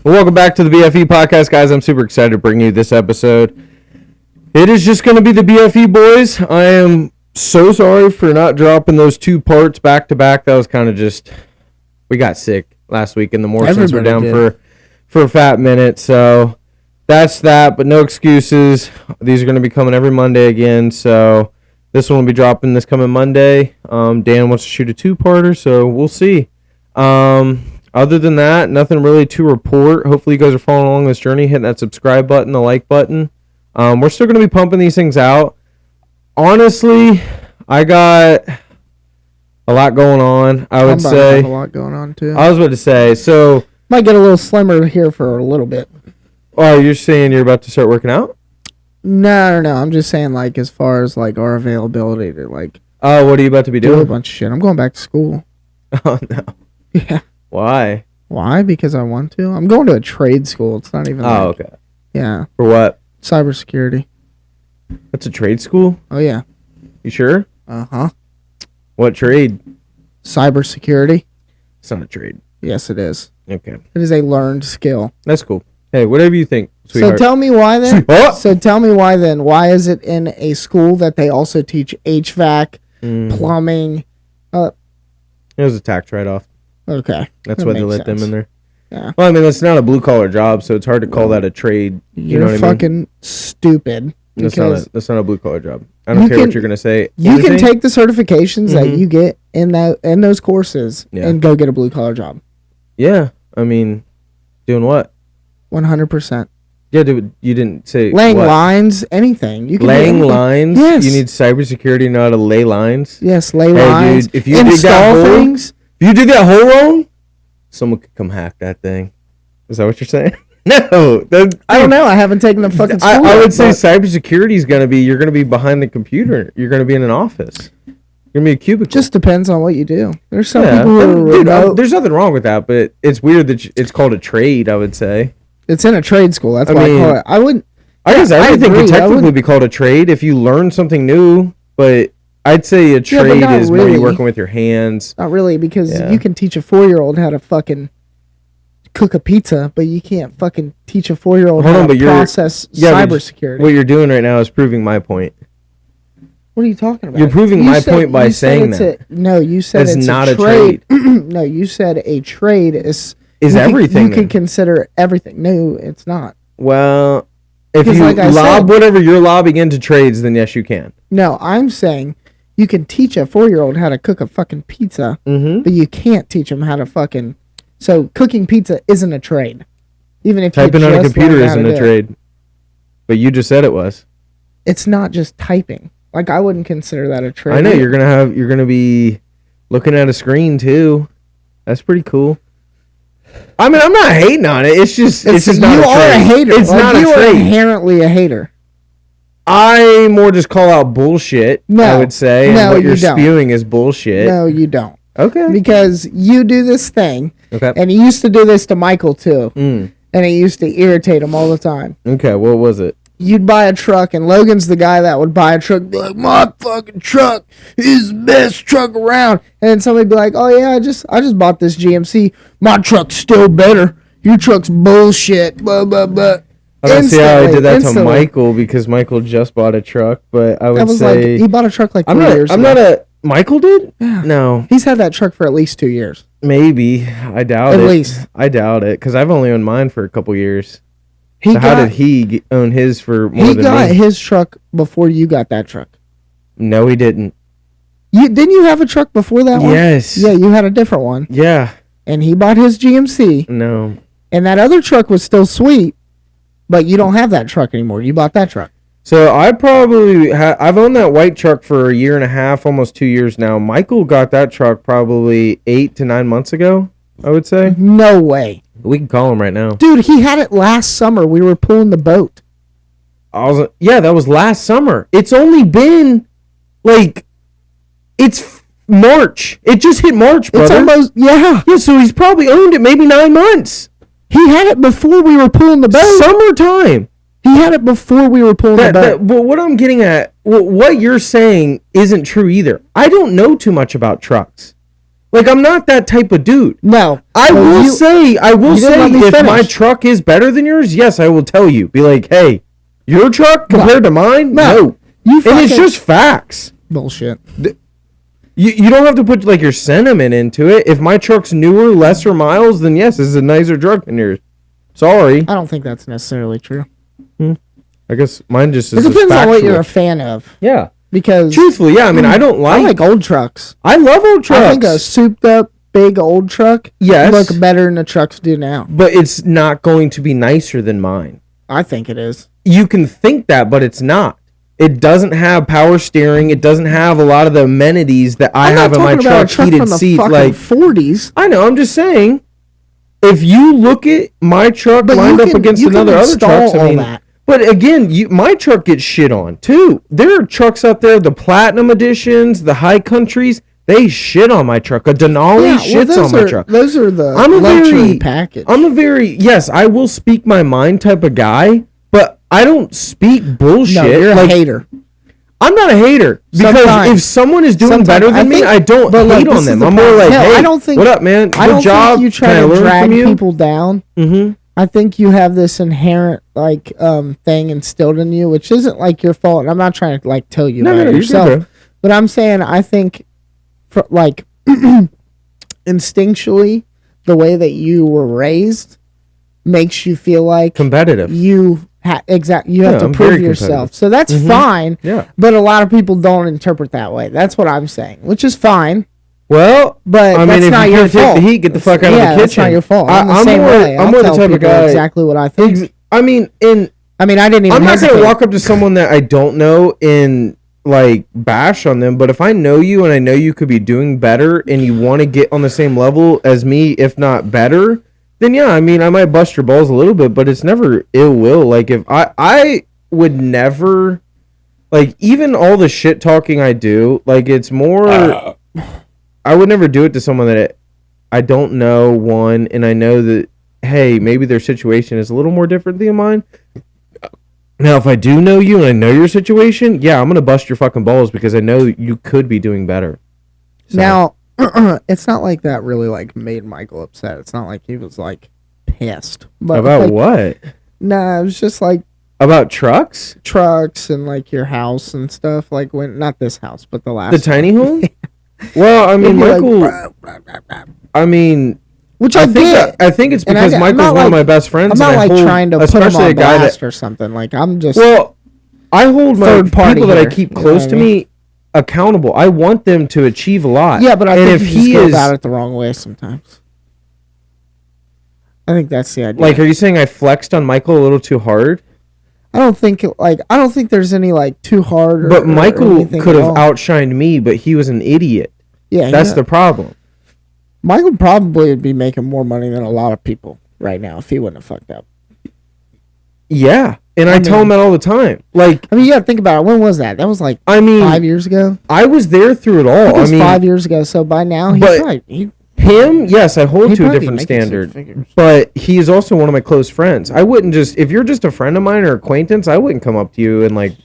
Well, welcome back to the BFE podcast, guys. I'm super excited to bring you this episode. It is just going to be the BFE Boys. I am so sorry for not dropping those two parts back to back. That was kind of just, we got sick last week and the Morsons were down for a fat minute. So that's that, but no excuses. These are going to be coming every Monday again. So this one will be dropping this coming Monday. Dan wants to shoot a two-parter, so we'll see. Other than that, nothing really to report. Hopefully you guys are following along this journey, hitting that subscribe button, the like button. We're still going to be pumping these things out. Honestly, I got a lot going on, I would say. A lot going on, too. I was about to say, so... Might get a little slimmer here for a little bit. Oh, you're saying you're about to start working out? No. I'm just saying, like, as far as, like, our availability to, like... Oh, what are you about to be doing? Do a bunch of shit. I'm going back to school. Oh, no. Yeah. Why? Why? Because I want to. I'm going to a trade school. It's not even okay. Yeah. For what? Cybersecurity. That's a trade school? Oh, yeah. You sure? Uh-huh. What trade? Cybersecurity. It's not a trade. Yes, it is. Okay. It is a learned skill. That's cool. Hey, whatever you think, sweetheart. So tell me why then. Sweetheart. So tell me why then. Why is it in a school that they also teach HVAC, plumbing? It was a tax write-off. Okay. That's why they let them in there. Yeah. Well, I mean, that's not a blue-collar job, so it's hard to call that a trade. You know what I mean? You're fucking stupid. That's not a blue-collar job. I don't care what you're going to say. You can take the certifications that you get in those courses and go get a blue-collar job. Yeah. I mean, doing what? 100%. Yeah, dude, you didn't say laying lines, anything. You can laying lines? Yes. You need cybersecurity to know how to lay lines? Yes, lay lines. Dude, if you dig that hole, things. If you dig that hole wrong, someone could come hack that thing. Is that what you're saying? No. I don't know. I haven't taken the fucking school. I would say cybersecurity is going to be, you're going to be behind the computer. You're going to be in an office. You're going to be a cubicle. Just depends on what you do. There's some people who are remote. There's nothing wrong with that, but it's weird that it's called a trade, I would say. It's in a trade school. That's why I call it. I wouldn't. I guess everything could technically be called a trade if you learn something new, but I'd say a trade is more you working with your hands. Not really, because you can teach a 4-year-old how to fucking cook a pizza, but you can't fucking teach a 4-year-old how to process cybersecurity. What you're doing right now is proving my point. What are you talking about? You're proving my point by saying that. No, you said it's not a trade. No, you said a trade is everything. You can consider everything. No, it's not. Well, if you lob whatever you're lobbing into trades, then yes, you can. No, I'm saying you can teach a 4-year-old how to cook a fucking pizza, but you can't teach them how to fucking... So cooking pizza isn't a trade. Even if typing on a computer isn't a trade. But you just said it was. It's not just typing. Like, I wouldn't consider that a trade. I know you're gonna be looking at a screen too. That's pretty cool. I mean, I'm not hating on it. It's just not a trade. You are a hater. It's not a trade. You are inherently a hater. I more just call out bullshit. I would say. No, and what you're spewing is bullshit. No, you don't. Okay. Because you do this thing. Okay. And you used to do this to Michael too. And it used to irritate him all the time. Okay. What was it? You'd buy a truck, and Logan's the guy that would buy a truck, be like, my fucking truck is the best truck around. And then somebody'd be like, oh yeah, I just bought this GMC. My truck's still better. Your truck's bullshit. Blah blah blah. I don't see how I did that to Michael, because Michael just bought a truck, but I would say he bought a truck like 3 years ago. Michael did? Yeah. No. He's had that truck for at least 2 years. Maybe. I doubt it. At least. I doubt it, because I've only owned mine for a couple years. How did he own his for more than me? He got his truck before you got that truck. No, he didn't. Didn't you have a truck before that one? Yes. Yeah, you had a different one. Yeah. And he bought his GMC. No. And that other truck was still sweet, but you don't have that truck anymore. You bought that truck. So I probably I've owned that white truck for a year and a half, almost 2 years now. Michael got that truck probably 8 to 9 months ago, I would say. No way. We can call him right now. Dude, he had it last summer. We were pulling the boat. Yeah, that was last summer. It's only been, it's March. It just hit March, brother. It's almost, yeah. Yeah, so he's probably owned it maybe 9 months. He had it before we were pulling the boat. Summertime. He had it before we were pulling the boat. But what I'm getting at, what you're saying isn't true either. I don't know too much about trucks. Like, I'm not that type of dude. No. I will say, if my truck is better than yours, yes, I will tell you. Be like, hey, your truck compared to mine? No. And it's just facts. Bullshit. You don't have to put, like, your sentiment into it. If my truck's newer, lesser miles, then yes, this is a nicer truck than yours. Sorry. I don't think that's necessarily true. I guess mine just is. It depends on what you're a fan of. Yeah. Because truthfully, yeah, I mean, I like old trucks. I love old trucks. I think a souped up big old truck look better than the trucks do now. But it's not going to be nicer than mine. I think it is. You can think that, but it's not. It doesn't have power steering. It doesn't have a lot of the amenities that I have in my truck. Heated seat, like 40s. I know. I'm just saying. If you look at my truck lined up against other trucks, I mean. That. But again, my truck gets shit on too. There are trucks out there, the Platinum Editions, the High Countries, they shit on my truck. A Denali shits on my truck. Those are the luxury package. Yes, I will speak my mind type of guy, but I don't speak bullshit. No, you're a hater. I'm not a hater. Because if someone is doing better than me, I don't hate on them. I'm more like, hey, what up, man? Good job. Think you try to drag people down. Mm-hmm. I think you have this inherent thing instilled in you, which isn't like your fault. And I'm not trying to like tell you about yourself, but I'm saying I think, instinctually, the way that you were raised makes you feel like competitive. You have to prove yourself, so that's fine. Yeah, but a lot of people don't interpret that way. That's what I'm saying, which is fine. Well, but I mean, if not you your can't take the heat, get the fuck out of the kitchen. That's not your fault. I'm more the type of guy. Exactly what I think. I didn't even. I'm not gonna walk up to someone that I don't know and like bash on them. But if I know you and I know you could be doing better and you want to get on the same level as me, if not better, then yeah, I mean, I might bust your balls a little bit, but it's never ill will. Like if I would never, like even all the shit talking I do, like it's more. I would never do it to someone that I don't know, one, and I know that, hey, maybe their situation is a little more different than mine. Now, if I do know you and I know your situation, yeah, I'm going to bust your fucking balls because I know you could be doing better. So. Now, it's not like that really, like, made Michael upset. It's not like he was, like, pissed. But about like, what? Nah, it was just, like... About trucks? Trucks and, like, your house and stuff. Like, when... Not this house, but the last The tiny home? Well, I mean, Michael. Like, I mean, which I get. I think it's because Michael's one of my best friends. I'm not like trying to put him on blast or something. Like I'm just. Well, I hold my people that I keep close to me accountable. I want them to achieve a lot. Yeah, but I think if he goes about it the wrong way sometimes. I think that's the idea. Like, are you saying I flexed on Michael a little too hard? I don't think there's any like too hard. But Michael could have outshined me, but he was an idiot. Yeah, that's the problem. Michael probably would be making more money than a lot of people right now if he wouldn't have fucked up. Yeah, and I tell him that all the time. Like, I mean, you gotta think about it. When was that? That was like 5 years ago. I was there through it all. It was 5 years ago. So by now, yes, I hold to a different standard, but he is also one of my close friends. I wouldn't just, if you're just a friend of mine or acquaintance, I wouldn't come up to you and like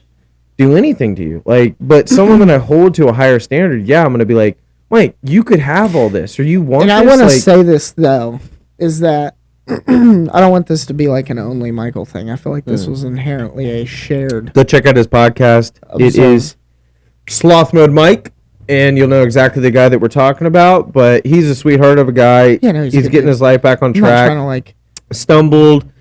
do anything to you. Like, but someone that I hold to a higher standard, yeah, I'm gonna be like, Mike, you could have all this, or you want. And I want to say this though, is that I don't want this to be like an only Michael thing. I feel like this was inherently a shared. Go check out his podcast. It is Sloth Mode Mike. And you'll know exactly the guy that we're talking about, but he's a sweetheart of a guy. Yeah, no, he's getting his life back on track. I'm not trying to stumbled,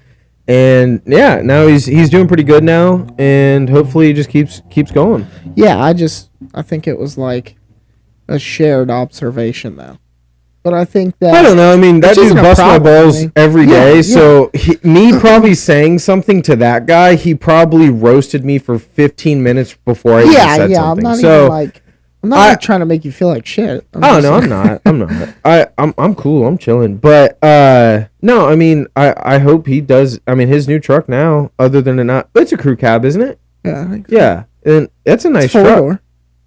and yeah, now he's doing pretty good now, and hopefully he just keeps going. Yeah, I think it was like a shared observation though, but I think that I don't know. I mean, that dude busts my balls every day. Yeah. So me probably saying something to that guy, he probably roasted me for 15 minutes before I even said something. I'm not even like. I'm not trying to make you feel like shit. I'm not. I'm cool. I'm chilling. But no, I mean, I hope he does. I mean, his new truck now, other than it's a crew cab, isn't it? Yeah, I think so. Yeah, and that's a nice truck. Door.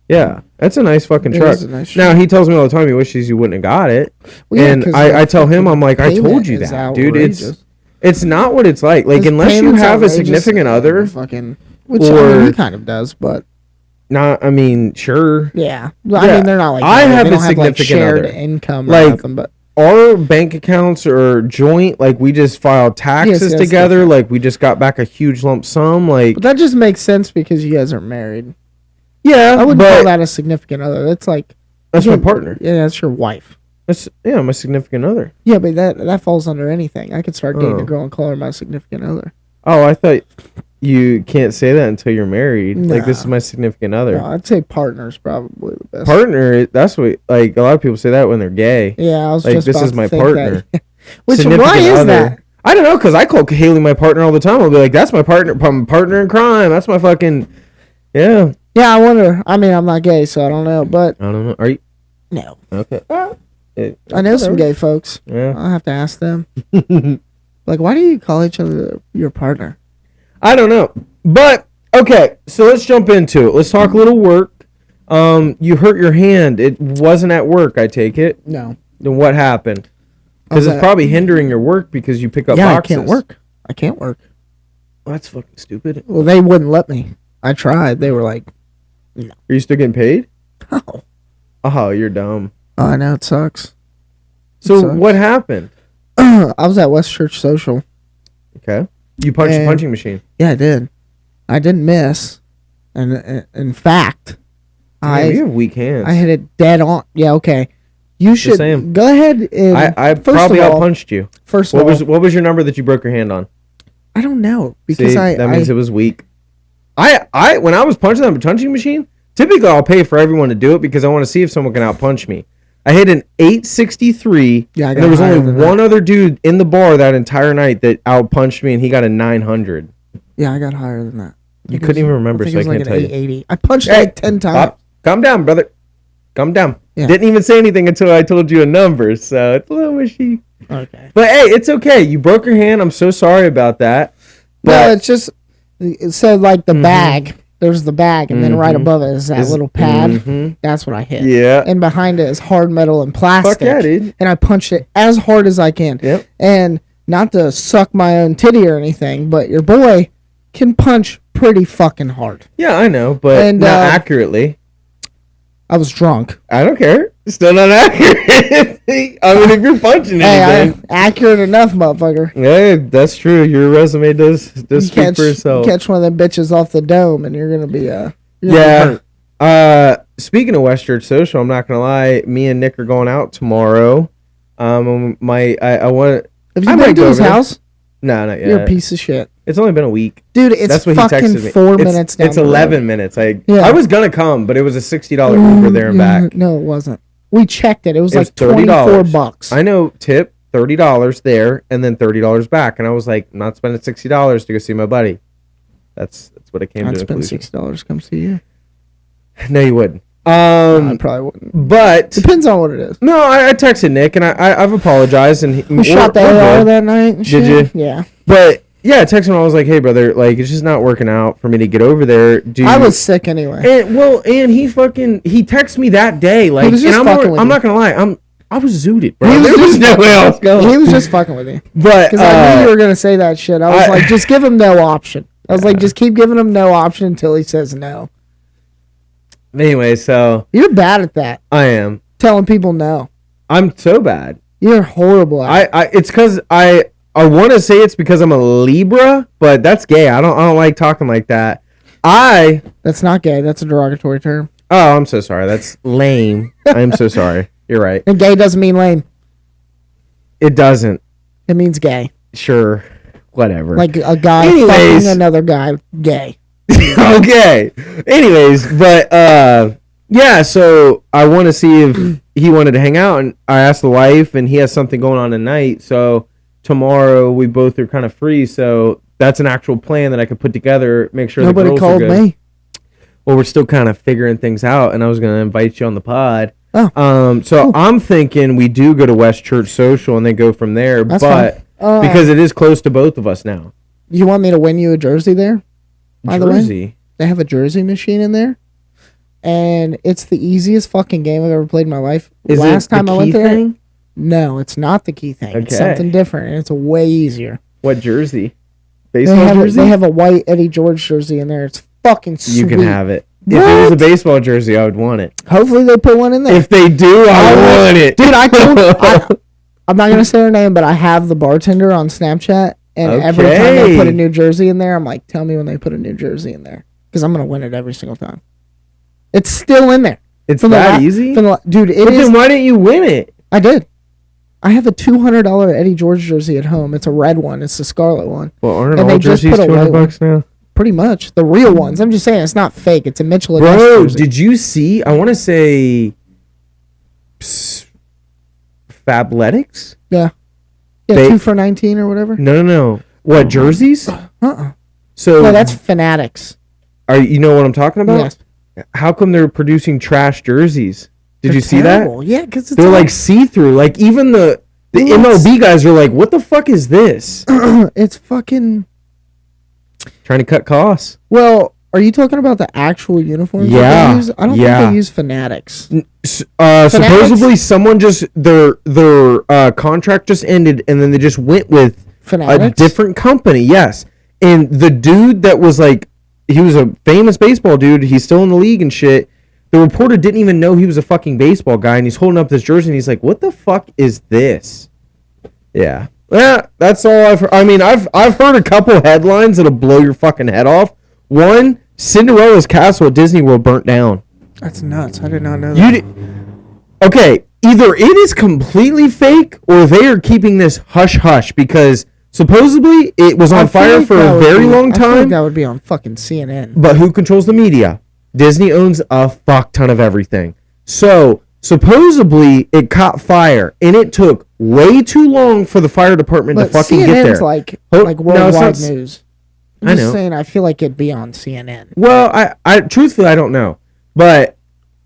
Yeah, that's a nice fucking truck. Is a nice truck. Now he tells me all the time he wishes he wouldn't have got it, and I tell him, I'm like, I told you that, dude. It's not what it's like. Like unless you have a significant other, which he kind of does, but. Not, I mean, sure. Yeah. Well, Yeah. I mean, they're not like I married. have They a don't have like significant shared other. income or Like, nothing, but our bank accounts are joint. Like, we just filed taxes Yes, that's together. different. Like, we just got back a huge lump sum. Like, that just makes sense because you guys are married. yeah, I wouldn't but call that a significant other. That's like that's my partner. Yeah, that's your wife. That's, yeah, my significant other. Yeah, but that falls under anything. I could start dating Oh. a girl and call her my significant other. Oh, I thought you can't say that until you're married. Like, this is Nah. my significant other. No, I'd say partner's probably the best. Partner, that's what, like, a lot of people say that when they're gay. Yeah, I was Like, just this about is to my think partner. that. Which Significant why is other. that? I don't know, because I call Haley my partner all the time. I'll be like, that's my partner in crime. That's my fucking, yeah. Yeah, I wonder. I mean, I'm not gay, so I don't know, but I don't know. Are you? no. Okay. I know some gay folks. Yeah. I'll have to ask them. Like, why do you call each other your partner? I don't know. But, okay, so let's jump into it. Let's talk a little work. You hurt your hand. It wasn't at work, I take it. No. Then what happened? Because it's probably hindering your work because you pick up boxes. I can't work. I can't work. Well, that's fucking stupid. Well, they wouldn't let me. I tried. They were like, Are you still getting paid? oh. Oh, you're dumb. Oh, I know. It sucks. So sucks. what happened? I was at West Church Social. Okay. You punched a And- punching machine. Yeah, I did. I didn't miss. And in fact, Damn, you have weak hands. I hit it dead on. Yeah, okay. You should saying. go ahead and I first probably of all- outpunched you. First of What was your number that you broke your hand on? I don't know because See, that means it was weak. I when I was punching that punching machine, typically I'll pay for everyone to do it because I want to see if someone can outpunch me. I hit an 863. Yeah, I and got there was higher only than one other dude in the bar that entire night that outpunched me, and he got a 900. Yeah, I got higher than that. You couldn't even remember, so I can't tell you. 880. I punched Hey, like 10 times. Pop, calm down, brother. Calm down. Yeah. Didn't even say anything until I told you a number, so it's a little wishy. Okay. But hey, it's okay. You broke your hand. I'm so sorry about that. No, But it's just so like the bag. There's the bag, and then right above it is that little pad. Mhm. That's what I hit. Yeah. And behind it is hard metal and plastic. Fuck yeah, dude. And I punched it as hard as I can. Yep. And not to suck my own titty or anything, but your boy can punch pretty fucking hard. Yeah, I know, but And, not accurately. I was drunk. I don't care. Still not accurate. I mean, if you're punching Hey, anything. I'm accurate enough, motherfucker. Yeah, that's true. Your resume does You speak for itself. catch one of them bitches off the dome, and you're gonna be you're gonna be Yeah. hurt. Speaking of West Church Social, I'm not gonna lie. Me and Nick are going out tomorrow. I want. Have I you might been to go his over there. house? No, not yet. You're a piece of shit, It's only been a week. dude. It's That's what he fucking texted me. 4 It's- minutes down. It's the road. 11 minutes. Yeah. I was gonna come, but it was a $60 Uber there and back. No, it wasn't. We checked it. It was It was like $24. I know. Tip $30 there, and then $30 back. And I was like, I'm not spending $60 to go see my buddy. That's what it came I'd to. spend Conclusion. $60 to come see you. No, you wouldn't. I probably wouldn't. But Depends on what it is. no, I texted Nick and I've apologized and We shot the we're AR good. that night. And Did shit. you? Yeah. But yeah, I texted him. I was like, hey brother, like it's just not working out for me to get over there. Do I you- was sick anyway. and he texted me that day. Like, was just and fucking with I'm you. not gonna lie, I was zooted, bro. He was There was just no way else going. He was just fucking with you. But Because I knew you were going to say that shit. I was I- like, just give him no option. I was like, just keep giving him no option until he says no. anyway, so You're bad at that. I am. Telling people no. I'm so bad. You're horrible at it. It's because I want to say it's because I'm a Libra, but that's gay. I don't like talking like that. That's not gay. That's a derogatory term. Oh, I'm so sorry. That's lame. I'm so sorry. You're right. And gay doesn't mean lame. It doesn't. It means gay. Sure. Whatever. Like a guy Anyways. fucking another guy gay. Okay. Anyways, but yeah, so I want to see if he wanted to hang out, and I asked the wife, and he has something going on tonight. So tomorrow we both are kind of free. So that's an actual plan that I could put together. Make sure Nobody the girls called are good. me. Well, we're still kind of figuring things out, and I was going to invite you on the pod. Oh. So Cool. I'm thinking we do go to West Church Social and then go from there, That's but fine. because it is close to both of us now. You want me to win you a jersey there? By the way, Jersey. they have a jersey machine in there. And it's the easiest fucking game I've ever played in my life. Is Last it the time I went key there, thing? no, it's not the key thing. It's Okay. something different, and it's way easier. What jersey? They Baseball have, jersey? they have a white Eddie George jersey in there. It's fucking sweet. You can have it. If it was a baseball jersey, I would want it. Hopefully they put one in there. If they do, I want it. Dude, I'm not going to say her name, but I have the bartender on Snapchat. And every time they put a new jersey in there, I'm like, tell me when they put a new jersey in there. Because I'm going to win it every single time. It's still in there. It's that easy? Dude, but then why didn't you win it? I did. I have a $200 Eddie George jersey at home. It's a red one. It's the scarlet one. Well, aren't all jerseys $200 now? Pretty much. The real ones. I'm just saying, it's not fake. It's a Mitchell Bro, jersey. Did you see, I want to say, Fabletics? Yeah. Yeah, 2 for $19 or whatever. No. What, jerseys? So no, that's Fanatics. You know what I'm talking about? Yes. How come they're producing trash jerseys? Did you see terrible. that? Yeah, because they're like see-through. Like even the MLB guys are like, what the fuck is this? It's fucking trying to cut costs. Well, are you talking about the actual uniforms? Yeah. They use? I don't think they use Fanatics. Supposedly someone just their contract just ended and then they just went with Fanatics? A different company. Yes. And the dude that was like, he was a famous baseball dude. He's still in the league and shit. The reporter didn't even know he was a fucking baseball guy, and he's holding up this jersey, and he's like, "What the fuck is this?" Yeah, that's all I've heard. I mean, I've heard a couple headlines that'll blow your fucking head off. One, Cinderella's castle at Disney World burnt down. That's nuts. I did not know that. Okay, either it is completely fake, or they are keeping this hush hush because supposedly it was on fire for a very long time. I feel like that would be on fucking CNN. But who controls the media? Disney owns a fuck ton of everything. So, supposedly, it caught fire, and it took way too long for the fire department to fucking CNN's get there. like worldwide news. I'm just know. saying, I feel like it'd be on CNN. Well, I truthfully, I don't know. But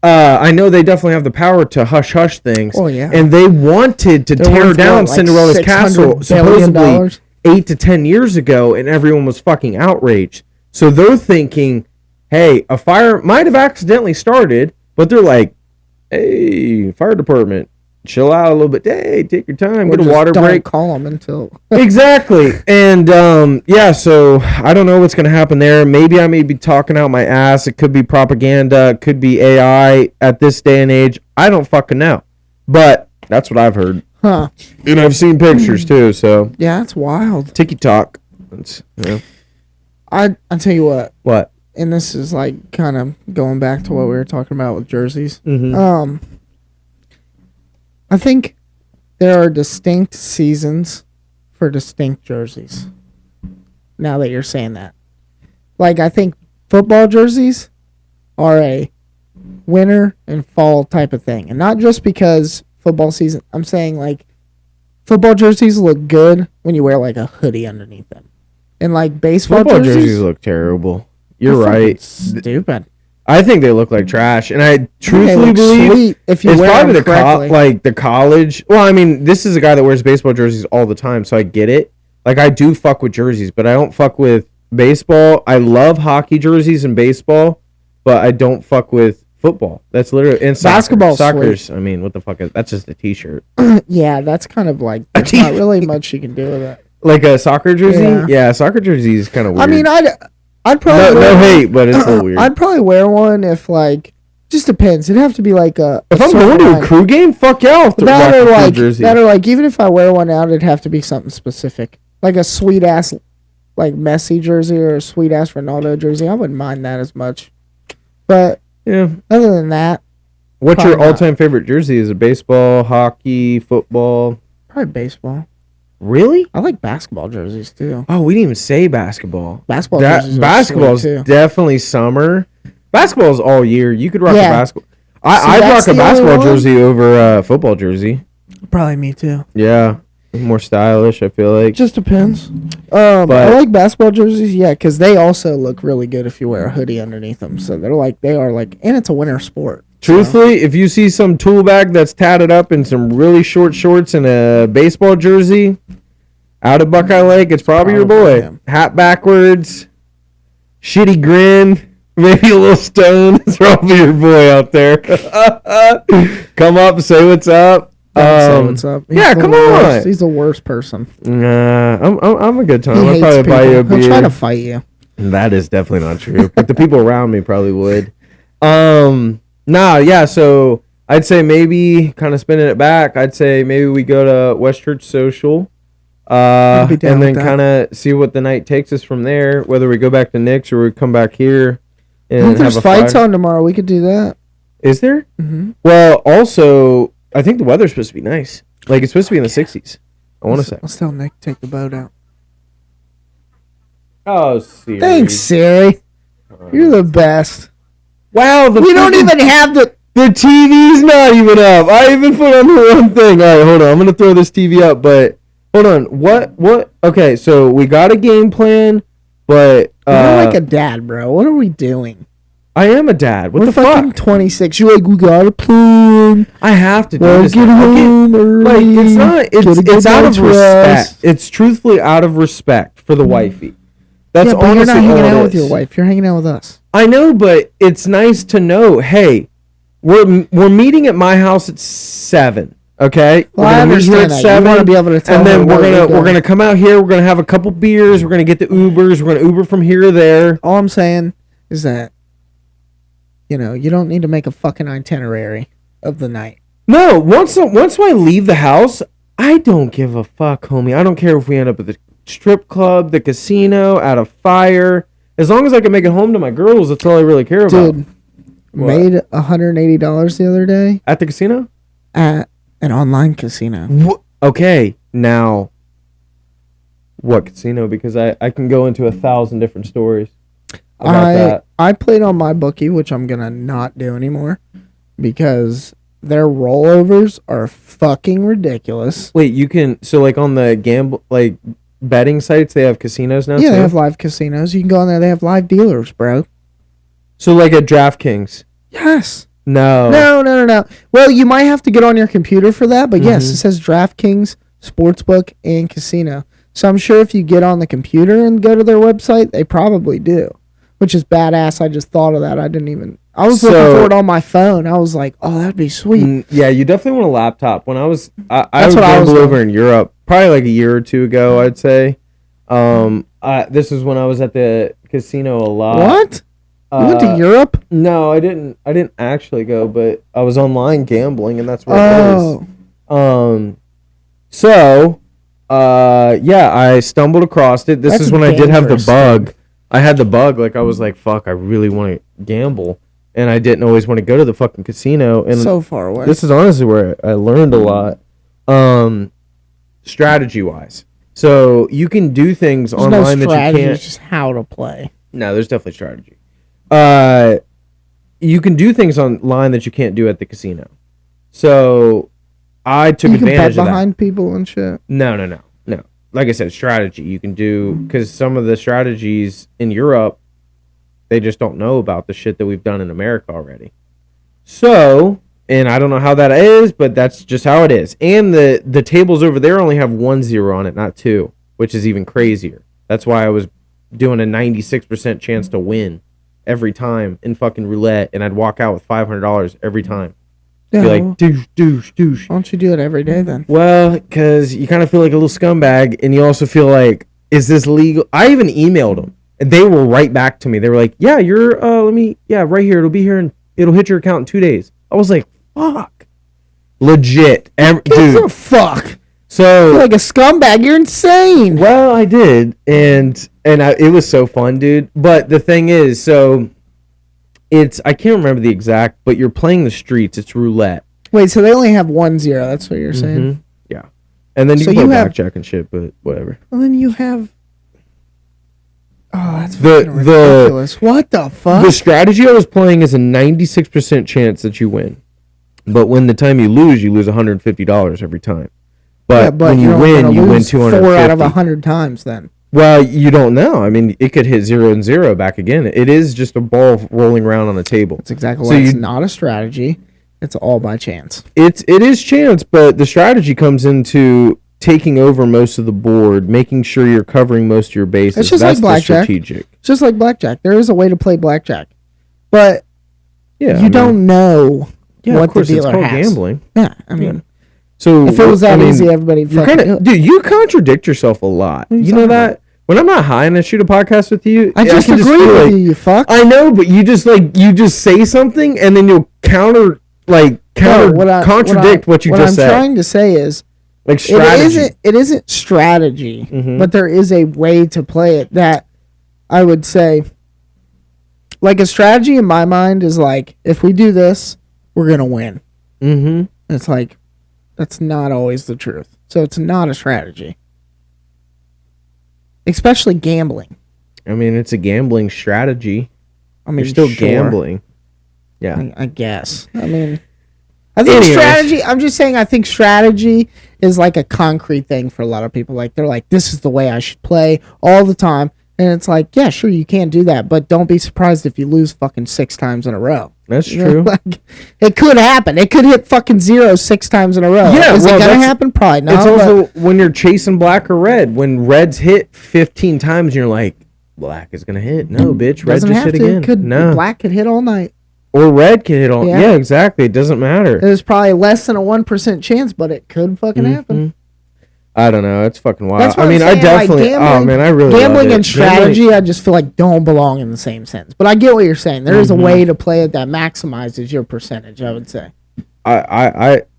I know they definitely have the power to hush-hush things. Oh, yeah. And they wanted to tear down Cinderella's castle, supposedly 8 to 10 years ago, and everyone was fucking outraged. So they're thinking, hey, a fire might have accidentally started, but they're like, hey, fire department, chill out a little bit. Hey, take your time, get a water break. Don't call them until... Exactly. And, so I don't know what's going to happen there. Maybe I may be talking out my ass. It could be propaganda. It could be AI at this day and age. I don't fucking know. But that's what I've heard. Huh. And I've seen pictures, too, so... Yeah, that's wild. Tiki-talk. I'll tell you what. What? And this is like kind of going back to what we were talking about with jerseys. Mm-hmm. I think there are distinct seasons for distinct jerseys. Now that you're saying that. Like, I think football jerseys are a winter and fall type of thing. And not just because football season. I'm saying, like, football jerseys look good when you wear, like, a hoodie underneath them. And, like, baseball jerseys look terrible. You're right. Stupid. I think they look like trash, and I truthfully believe sweet if you it's wear probably them correctly. the college. Well, I mean, this is a guy that wears baseball jerseys all the time, so I get it. Like, I do fuck with jerseys, but I don't fuck with baseball. I love hockey jerseys and baseball, but I don't fuck with football. That's literally and basketball. Soccer's. I mean, what the fuck is that's just a t-shirt? Yeah, that's kind of like there's not really much you can do with it. Like a soccer jersey? Yeah, soccer jersey is kind of weird. I mean, I'd probably no hate, but it's a little weird. I'd probably wear one if just depends. It'd have to be like if I'm going to a crew game, fuck yeah, I'll rock a jersey. That or like even if I wear one out, it'd have to be something specific, like a sweet ass like Messi jersey or a sweet ass Ronaldo jersey. I wouldn't mind that as much. But yeah, other than that, what's your all-time favorite jersey? Is it baseball, hockey, football? Probably baseball. Really? I like basketball jerseys too. Oh, we didn't even say basketball. Basketball's definitely summer. Basketball's all year. You could rock a basketball. I'd rock a basketball jersey over a football jersey. Probably me too. Yeah, more stylish. I feel like. Just depends. I like basketball jerseys, yeah, because they also look really good if you wear a hoodie underneath them. So they are like, and it's a winter sport. Truthfully, if you see some tool bag that's tatted up in some really short shorts and a baseball jersey out of Buckeye Lake, it's probably your boy. Him. Hat backwards, shitty grin, maybe a little stone. It's probably your boy out there. Come up, say what's up. Say what's up. Yeah, come on. He's the worst person. Nah, I'm a good time. I'll probably buy you a beer. He'll try to fight you. That is definitely not true. But the people around me probably would. Nah, yeah. So I'd say maybe kind of spinning it back. I'd say maybe we go to West Church Social, I'd be down and then with that. kind of see what the night takes us from there. Whether we go back to Nick's or we come back here and There's have a fights fire. on tomorrow. We could do that. Is there? Mm-hmm. Well, also, I think the weather's supposed to be nice. Like it's supposed to be in the 60s. I want to say. Let's tell Nick to take the boat out. Oh, Siri. Thanks, Siri. You're the best. Wow, We don't even have the. The TV's not even up. I even put on the one thing. All right, hold on. I'm gonna throw this TV up, but hold on. What? Okay, so we got a game plan, but You're like a dad, bro. What are we doing? I am a dad. What We're the fucking fuck? 26. You're like, we got a plan. I have to do Well, this. get now. home early. Like it's not. Get a It's good out of night's respect. rest. It's truthfully out of respect for the wifey. That's Yeah, but honestly you're not hanging all out it with your is. wife. You're hanging out with us. I know, but it's nice to know. Hey, we're meeting at my house at 7. Okay, Well, I we're gonna meet here understand at that. 7, You want to be able to tell and then her we're where gonna come out here. We're gonna have a couple beers. We're gonna get the Ubers. We're gonna Uber from here to there. All I'm saying is that, you know, you don't need to make a fucking itinerary of the night. No, once I leave the house, I don't give a fuck, homie. I don't care if we end up at the strip club, the casino, at a fire. As long as I can make it home to my girls, that's all I really care about. Dude, What? made $180 the other day At the casino? at an online casino. Okay, now what casino? Because I can go into 1,000 different stories about that. I played on my bookie, which I'm gonna not do anymore because their rollovers are fucking ridiculous. Wait, you can like on the gamble like betting sites they have casinos now Yeah, too? they have live casinos. You can go in there. They have live dealers, bro. So like at DraftKings. Yes. No. No. Well, you might have to get on your computer for that, but yes, Mhm. it says DraftKings, Sportsbook, and Casino. So I'm sure if you get on the computer and go to their website, they probably do, which is badass. I just thought of that. I was looking for it on my phone. I was like, oh, that'd be sweet. Yeah, you definitely want a laptop. When I was I That's would what I was gamble over doing. in Europe, probably like a year or two ago, I'd say. This is when I was at the casino a lot. What? You went to Europe? No, I didn't actually go, but I was online gambling, and that's where Oh. it is. So, yeah, I stumbled across it. This That's is when I did have the dangerous, bug. I had the bug. Like I was like, "Fuck, I really want to gamble," and I didn't always want to go to the fucking casino. And So far away. this is honestly where I learned a lot, strategy wise. So you can do things There's online no that you strategy, can't. it's just how to play. No, there's definitely strategy. You can do things online that you can't do at the casino. So I took You can bet advantage of that. behind people and shit. No. Like I said, strategy. You can do because some of the strategies in Europe, they just don't know about the shit that we've done in America already. So, and I don't know how that is, but that's just how it is. And the tables over there only have 1-0 on it, not 2, which is even crazier. That's why I was doing a 96% chance to win every time in fucking roulette, and I'd walk out with $500 every time. Yeah, Be well, like, douche. why don't you do it every day then? Well, because you kind of feel like a little scumbag, and you also feel like, is this legal? I even emailed them, and they were right back to me. They were like, yeah, you're, right here. It'll be here, and it'll hit your account in 2 days. I was like, fuck. Legit. Gives a Dude. fuck. So, You're like a scumbag. You're insane. well, I did, and it was so fun, dude. But the thing is, so I can't remember the exact, but you're playing the streets. It's roulette. Wait, so they only have 1-0. That's what you're saying? Mhm. Yeah, and then you So can you play have- blackjack and shit, but whatever. Well, then you have. Oh, that's The- fucking the- ridiculous. What the fuck? The strategy I was playing is a 96% chance that you win, but when the time you lose $150 every time. But, when you you're only win, gonna you win lose 250. 4 out of 100 times then. Well, you don't know. I mean, it could hit 0-0 back again. It is just a ball rolling around on a table. That's exactly So why it's you- not a strategy. It's all by chance. It is chance, but the strategy comes into taking over most of the board, making sure you're covering most of your bases. It's just That's like blackjack. the strategic. It's just like blackjack. There is a way to play blackjack. But Yeah, you don't know Yeah, what of course, the it's dealer called has. gambling. Yeah, I mean, So if it was that I mean, easy, everybody you're fucking kind of, dude. You contradict yourself a lot. What are you You know talking that When I'm not high and I shoot a podcast with you, I just can agree feel with like, you, you fuck. I know, but you just say something and then you'll contradict what you what just I'm said. trying to say is, Like strategy. it isn't strategy, Mhm. but there is a way to play it that I would say, like, a strategy in my mind is like, if we do this, we're gonna win. Mm-hmm. It's like, that's not always the truth. So it's not a strategy. Especially gambling. I mean, it's a gambling strategy. I mean, You're still sure. gambling. Yeah. I guess. I mean, I think Anyways. strategy, I'm just saying, I think strategy is like a concrete thing for a lot of people. Like, they're like, this is the way I should play all the time. And it's like, yeah, sure, you can do that, but don't be surprised if you lose fucking 6 times in a row. That's You know, true. like, it could happen. It could hit fucking 0 6 times in a row. Yeah, Is well, it gonna that's- happen? Probably not. It's but- also when you're chasing black or red. When red's hit 15 times, you're like, black is going to hit. No, bitch. Red doesn't just have hit to. again. Could No. black could hit all night. Or red can hit all. Yeah. Yeah, exactly. It doesn't matter. There's probably less than a 1% chance, but it could fucking happen. I don't know. It's fucking wild. That's what I mean, I'm I saying, like, definitely. gambling- I really love Gambling it. and strategy, I just feel like don't belong in the same sentence. But I get what you're saying. There is a way to play it that maximizes your percentage, I would say.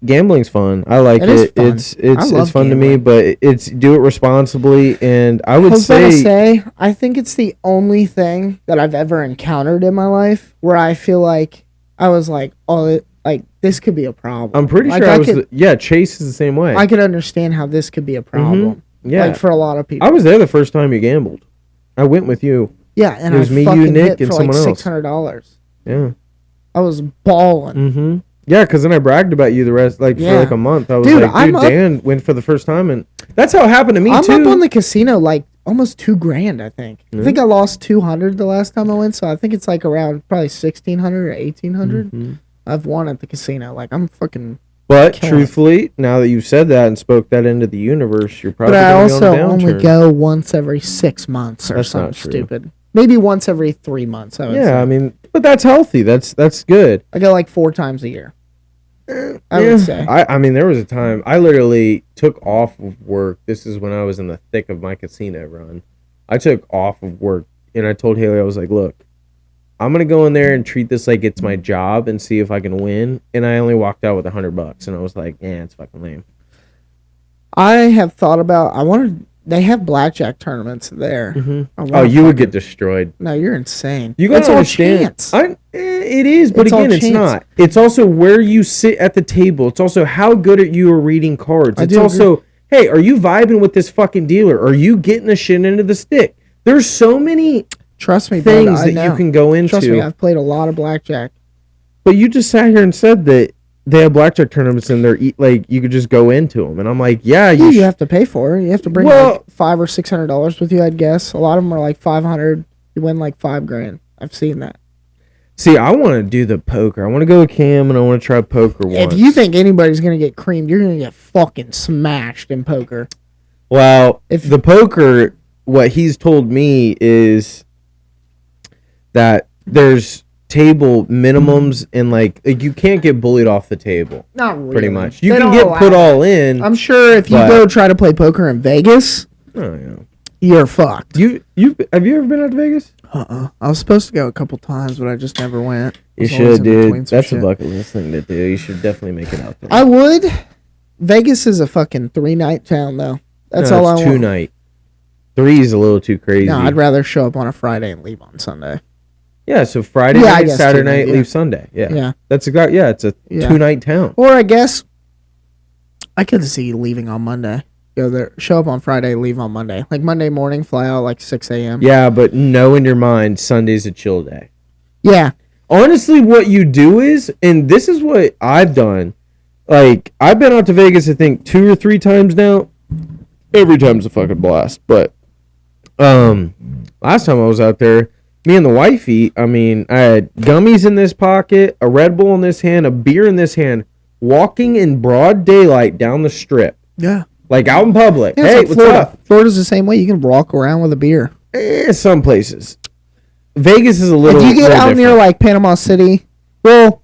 Gambling's fun. I like It it. is fun. It's I love fun to me, gambling. but it's do it responsibly. And I I would was gonna say, say, I think it's the only thing that I've ever encountered in my life where I feel like I was like, oh, like this could be a problem. I'm pretty Like, sure I I was. could, Chase is the same way. I could understand how this could be a problem. Yeah. Like for a lot of people. I was there the first time you gambled. I went with you. Yeah, and It was I me, you, fucking Nick, hit and for like someone else. $600. Yeah. I was balling. Mm-hmm. Yeah, because then I bragged about you the rest, for Yeah. like a month. I was Dude, like, I'm dude, up- Dan went for the first time, and that's how it happened to me I'm too. up on the casino like almost $2,000. I think. I think I lost 200 the last time I went, so I think it's like around probably 1,600 or 1,800. I've won at the casino. Like I'm fucking. But killing it. truthfully, now that you've said that and spoke that into the universe, you're probably But I going to be also on a only downturn. go once every 6 months or That's something not true. stupid. Maybe once every 3 months. I would say. Yeah, I mean, but that's healthy. That's good. I go like 4 times a year. I Yeah. would say. I mean, there was a time I literally took off of work. This is when I was in the thick of my casino run. I took off of work and I told Haley, I was like, look, I'm going to go in there and treat this like it's my job and see if I can win. And I only walked out with $100 and I was like, yeah, it's fucking lame. I have thought about. I wanted. They have blackjack tournaments there. I Oh, wanna you would fucking- get destroyed. No, you're insane. You gotta It's all understand. chance. It is, but It's all again, it's chance. not. It's also where you sit at the table. It's also how good at you are reading cards. I It's do also, hey, are you vibing with this fucking dealer? Are you getting the shit into the stick? There's so many Trust me, things bud, I that know. you can go into. Trust me, I've played a lot of blackjack. But you just sat here and said that they have blackjack tournaments and they're like you could just go into them, and I'm like, yeah, You, sh- have to pay for it. You have to bring Well- like $500 or $600 with you, I'd guess. A lot of them are like 500. You win like $5,000. I've seen that. See, I want to do the poker. I want to go with Cam and I want to try poker once. If you think anybody's gonna get creamed, you're gonna get fucking smashed in poker. Well, If- the poker, what he's told me is that there's table minimums and like you can't get bullied off the table. Not really. Pretty much. You They can don't get allow put it. all in. I'm sure if you but- go try to play poker in Vegas, Oh, yeah. you're fucked. You have you ever been out to Vegas? I was supposed to go a couple times, but I just never went. You Was always should, in dude. between some That's a shit. bucket list thing to do. You should definitely make it out there. I would. Vegas is a fucking 3-night town, though. That's No, all I it's want. 2-night. 3 is a little too crazy. No, I'd rather show up on a Friday and leave on Sunday. Yeah, so Friday Yeah, I night, guess Saturday 2-night, night, yeah. leave Sunday. Yeah. Yeah. That's exactly, yeah, it's a Yeah. 2-night town. Or I guess I could see you leaving on Monday. Go there, show up on Friday, leave on Monday. Like Monday morning, fly out like 6 a.m. Yeah, but know in your mind, Sunday's a chill day. Yeah. Honestly, what you do is, and this is what I've done, like, I've been out to Vegas, I think, 2 or 3 times now. Every time's a fucking blast. But, last time I was out there, me and the wifey, I mean, I had gummies in this pocket, a Red Bull in this hand, a beer in this hand, walking in broad daylight down the strip. Yeah. Like, out in public. Yeah, it's Hey, like what's Florida. up? Florida's the same way. You can walk around with a beer. Some places. Vegas is a little If you get little out near different. like Panama City, well,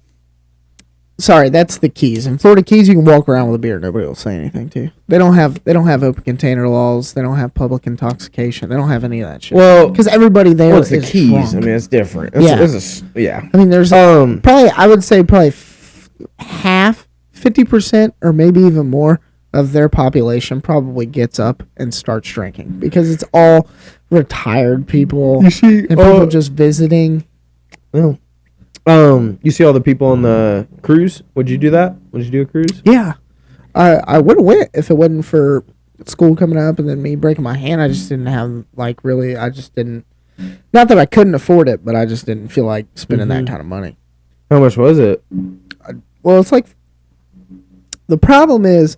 Sorry, that's the Keys. In Florida Keys, you can walk around with a beer. Nobody will say anything to you. They don't have open container laws. They don't have public intoxication. They don't have any of that shit. Well, because everybody there what's the is Keys? drunk. I mean, it's different. Yeah. I mean, there's probably, I would say probably half, 50%, or maybe even more of their population probably gets up and starts drinking because it's all retired people You see, and people just visiting. well, you see all the people on the cruise? Would you do that? Would you do a cruise? Yeah, I would have went if it wasn't for school coming up and then me breaking my hand. I just didn't have really. I just didn't. Not that I couldn't afford it, but I just didn't feel like spending that kind of money. How much was it? Well, it's like the problem is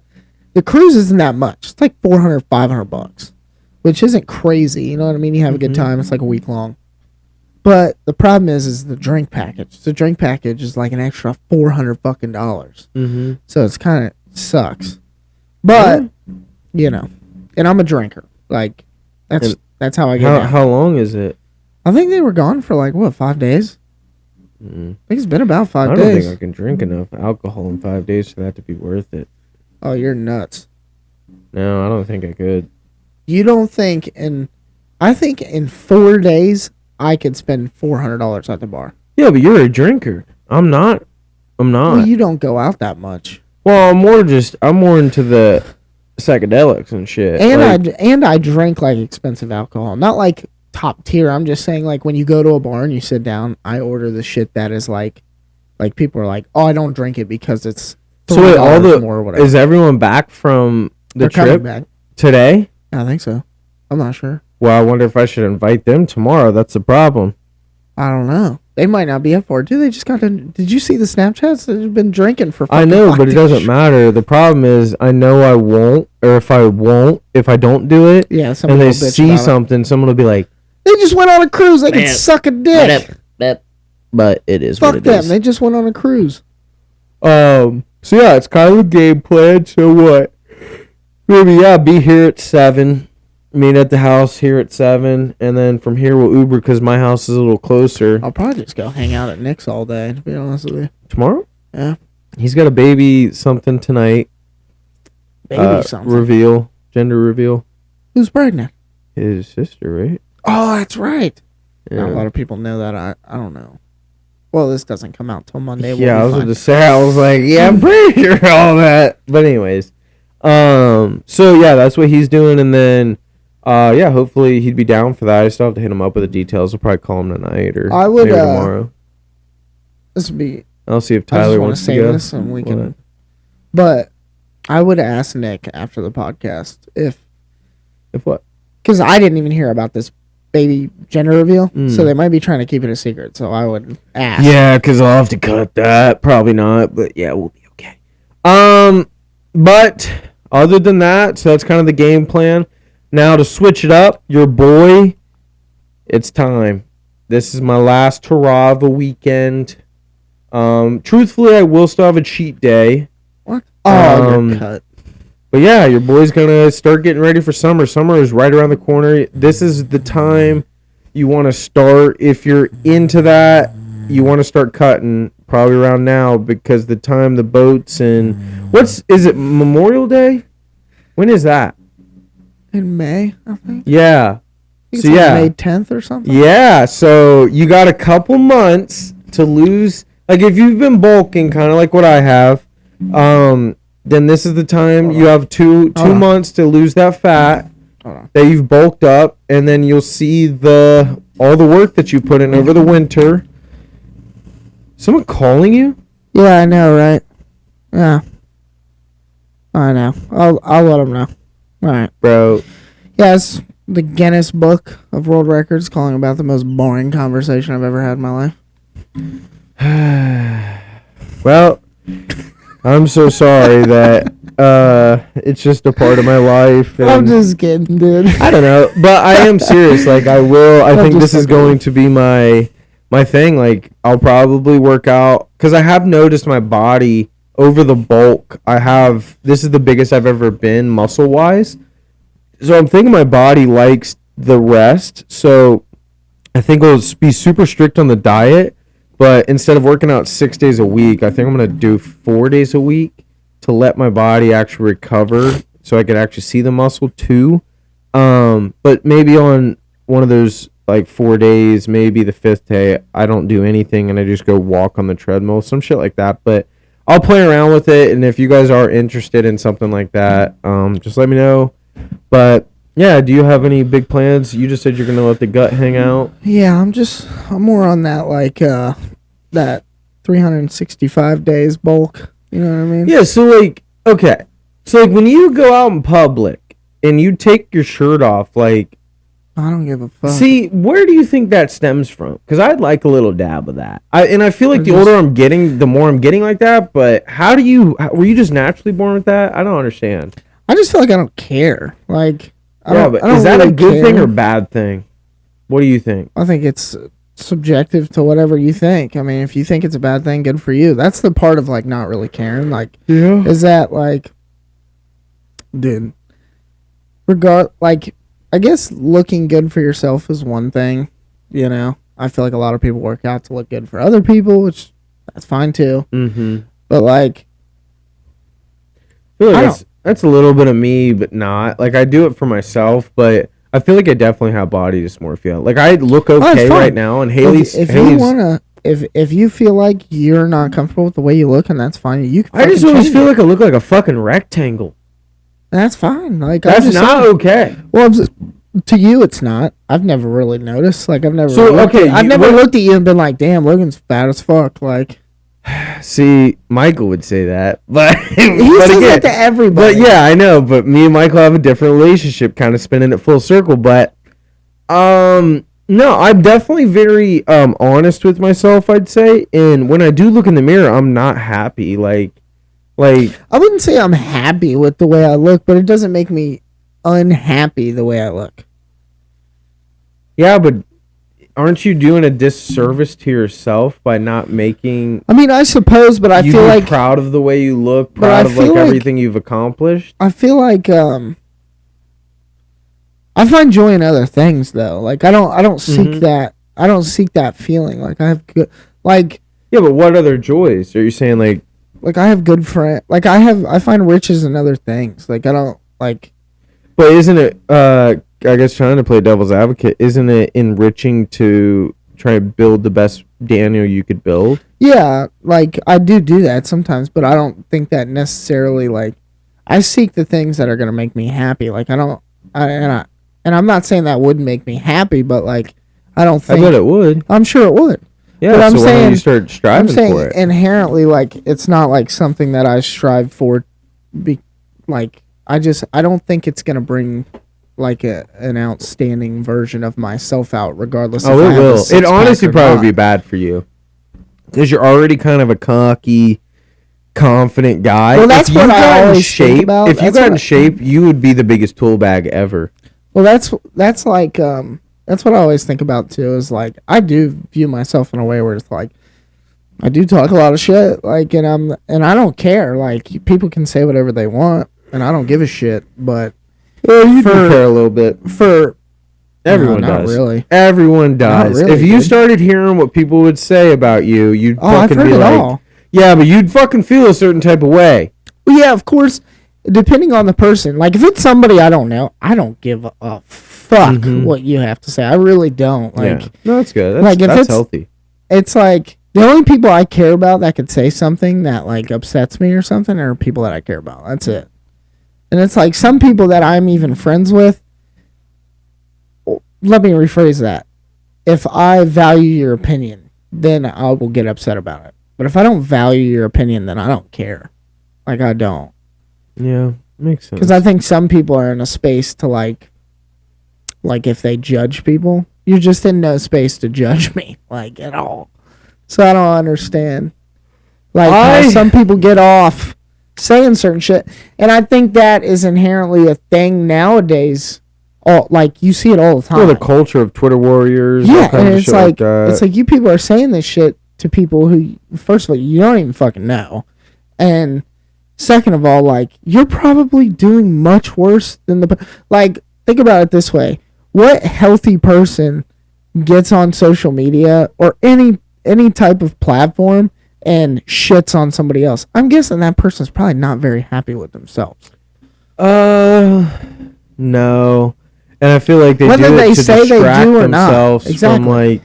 the cruise isn't that much. It's like $400, $500, which isn't crazy. You know what I mean? You have a good time. It's like a week long. But the problem is the drink package. The drink package is like an extra $400 fucking dollars. Mm-hmm. So it's kind of sucks. But you know, and I'm a drinker. Like that's how I get down. How long is it? I think they were gone for like 5 days. I think it's been about 5 days. I don't think I can drink enough alcohol in 5 days for that to be worth it. Oh, you're nuts. No, I don't think I could. You don't think I think in 4 days I could spend $400 at the bar. Yeah, but you're a drinker. I'm not. Well, you don't go out that much. Well, I'm more into the psychedelics and shit. And I drink like expensive alcohol. Not like top tier. I'm just saying like when you go to a bar and you sit down, I order the shit that is like people are like, "Oh, I don't drink it because it's so wait, more or whatever." Is everyone back from the trip back today? I think so. I'm not sure. Well, I wonder if I should invite them tomorrow. That's the problem. I don't know. They might not be up for it. They just got to. Did you see the Snapchats? They've been drinking for. I know, but it doesn't matter. The problem is, I know I won't, or if I don't do it, yeah, and they see something, someone will be like, "They just went on a cruise. They can suck a dick." But it is. Fuck what it them. is. They just went on a cruise. So yeah, it's kind of a game plan. So what? Maybe be here at 7. Meet at the house here at 7, and then from here we'll Uber because my house is a little closer. I'll probably just go hang out at Nick's all day, to be honest with you. Tomorrow? Yeah. He's got a baby something tonight. Baby something. Gender reveal. Who's pregnant? His sister, right? Oh, that's right. Yeah. Not a lot of people know that. I don't know. Well, this doesn't come out till Monday. Yeah, I was going to say, I was like, yeah, I'm pretty sure all that. But anyways. So yeah, that's what he's doing, and then yeah, hopefully he'd be down for that. I still have to hit him up with the details. I'll probably call him tonight or maybe tomorrow. This would be. I'll see if Tyler wants to go. This and we can. But I would ask Nick after the podcast if what? Because I didn't even hear about this baby gender reveal, so they might be trying to keep it a secret. So I would ask. Yeah, because I'll have to cut that. Probably not, but yeah, we'll be okay. But other than that, so that's kind of the game plan. Now to switch it up, your boy, it's time. This is my last hurrah of a weekend. Truthfully, I will still have a cheat day. What? Oh, you're cut. But yeah, your boy's gonna start getting ready for summer. Summer is right around the corner. This is the time you want to start. If you're into that, you want to start cutting probably around now because the time the boats and is it Memorial Day? When is that? In May, I think. Yeah. So yeah, May 10th or something. Yeah, so you got a couple months to lose. Like if you've been bulking, kind of like what I have, then this is the time. You have two months to lose that fat that you've bulked up, and then you'll see all the work that you put in over the winter. Someone calling you? Yeah, I know, right? Yeah, I know. I'll let them know. All right, bro. Yes, the Guinness Book of World Records calling about the most boring conversation I've ever had in my life. Well, I'm so sorry that it's just a part of my life. I'm just kidding, dude. I don't know, but I am serious. Like I think this is going to be my thing. Like I'll probably work out because I have noticed my body over the bulk. This is the biggest I've ever been muscle wise. So I'm thinking my body likes the rest. So I think I'll be super strict on the diet. But instead of working out 6 days a week, I think I'm going to do 4 days a week to let my body actually recover so I could actually see the muscle too. But maybe on one of those like 4 days, maybe the fifth day, I don't do anything and I just go walk on the treadmill, some shit like that. But I'll play around with it, and if you guys are interested in something like that, just let me know. But yeah, do you have any big plans? You just said you're gonna let the gut hang out. Yeah, I'm more on that like that 365 days bulk. You know what I mean? Yeah, so like, okay. So like when you go out in public and you take your shirt off, like, I don't give a fuck. see, where do you think that stems from? Because I'd like a little dab of that. I feel like the older I'm getting, the more I'm getting like that. But were you just naturally born with that? I don't understand. I just feel like I don't care. Like, But is that a good thing or bad thing? What do you think? I think it's subjective to whatever you think. I mean, if you think it's a bad thing, good for you. That's the part of like not really caring. Like, is that like, dude, I guess looking good for yourself is one thing, you know. I feel like a lot of people work out to look good for other people, which that's fine too. Mm-hmm. But like, I feel like that's a little bit of me, but not. Like, I do it for myself, but I feel like I definitely have body dysmorphia. Like, I look okay right now, and Haley's... If you feel like you're not comfortable with the way you look, and that's fine, you can I just always feel like I look like a fucking rectangle. That's fine. Like, that's not okay. Well, to you, it's not. I've never really noticed. Like, I've never looked at you and been like, "Damn, Logan's fat as fuck." Like, see, Michael would say that, but he says that to everybody. But yeah, I know. But me and Michael have a different relationship, kind of spinning it full circle. But no, I'm definitely very honest with myself, I'd say. And when I do look in the mirror, I'm not happy. Like I wouldn't say I'm happy with the way I look, but it doesn't make me unhappy the way I look. Yeah, but aren't you doing a disservice to yourself by not making... I mean, I suppose, but I feel like... proud of the way you look, proud of like everything you've accomplished? I feel like I find joy in other things though. Like I don't seek that. I don't seek that feeling. Like I have good like... Yeah, but what other joys? Are you saying like I have good friends. Like I find riches in other things. Like I don't like... But isn't it, I guess trying to play devil's advocate, isn't it enriching to try to build the best Daniel you could build? Yeah, like, I do that sometimes, but I don't think that necessarily, like, I seek the things that are going to make me happy. Like, and I'm not saying that would make me happy, but, like, I don't think... I bet it would. I'm sure it would. Yeah, but so why don't you start striving for it? Inherently, like, it's not, like, something that I strive for, I don't think it's going to bring, like, an outstanding version of myself out, regardless of it will. It honestly probably be bad for you. Because you're already kind of a cocky, confident guy. Well, that's what I always think about. If you got in shape, you would be the biggest tool bag ever. Well, that's like, that's what I always think about, too, is, like, I do view myself in a way where it's, like, I do talk a lot of shit, like, and I don't care. Like, people can say whatever they want. And I don't give a shit, but you do care a little bit. Everyone does. Not really. Everyone does. Really, if you started hearing what people would say about you, you'd fucking be like, all. Yeah, but you'd fucking feel a certain type of way. Well, yeah, of course, depending on the person. Like, if it's somebody I don't know, I don't give a fuck what you have to say. I really don't. Like, yeah. No, that's good. That's healthy. It's like, the only people I care about that could say something that, like, upsets me or something are people that I care about. That's it. And it's like some people that I'm even friends with, let me rephrase that. If I value your opinion, then I will get upset about it. But if I don't value your opinion, then I don't care. Like, I don't. Yeah, makes sense. Because I think some people are in a space to, like if they judge people, you're just in no space to judge me, like, at all. So I don't understand. Like, how some people get off saying certain shit, and I think that is inherently a thing nowadays. Like, you see it all the time. Well, the culture of Twitter warriors. Yeah, and it's like it's like you people are saying this shit to people who, first of all, you don't even fucking know, and second of all, like, you're probably doing much worse than like. Think about it this way: what healthy person gets on social media or any any type of platform and shits on somebody else, I'm guessing that person's probably not very happy with themselves. No. And I feel like they Whether do they it to say they distract do or not. themselves Exactly. from like.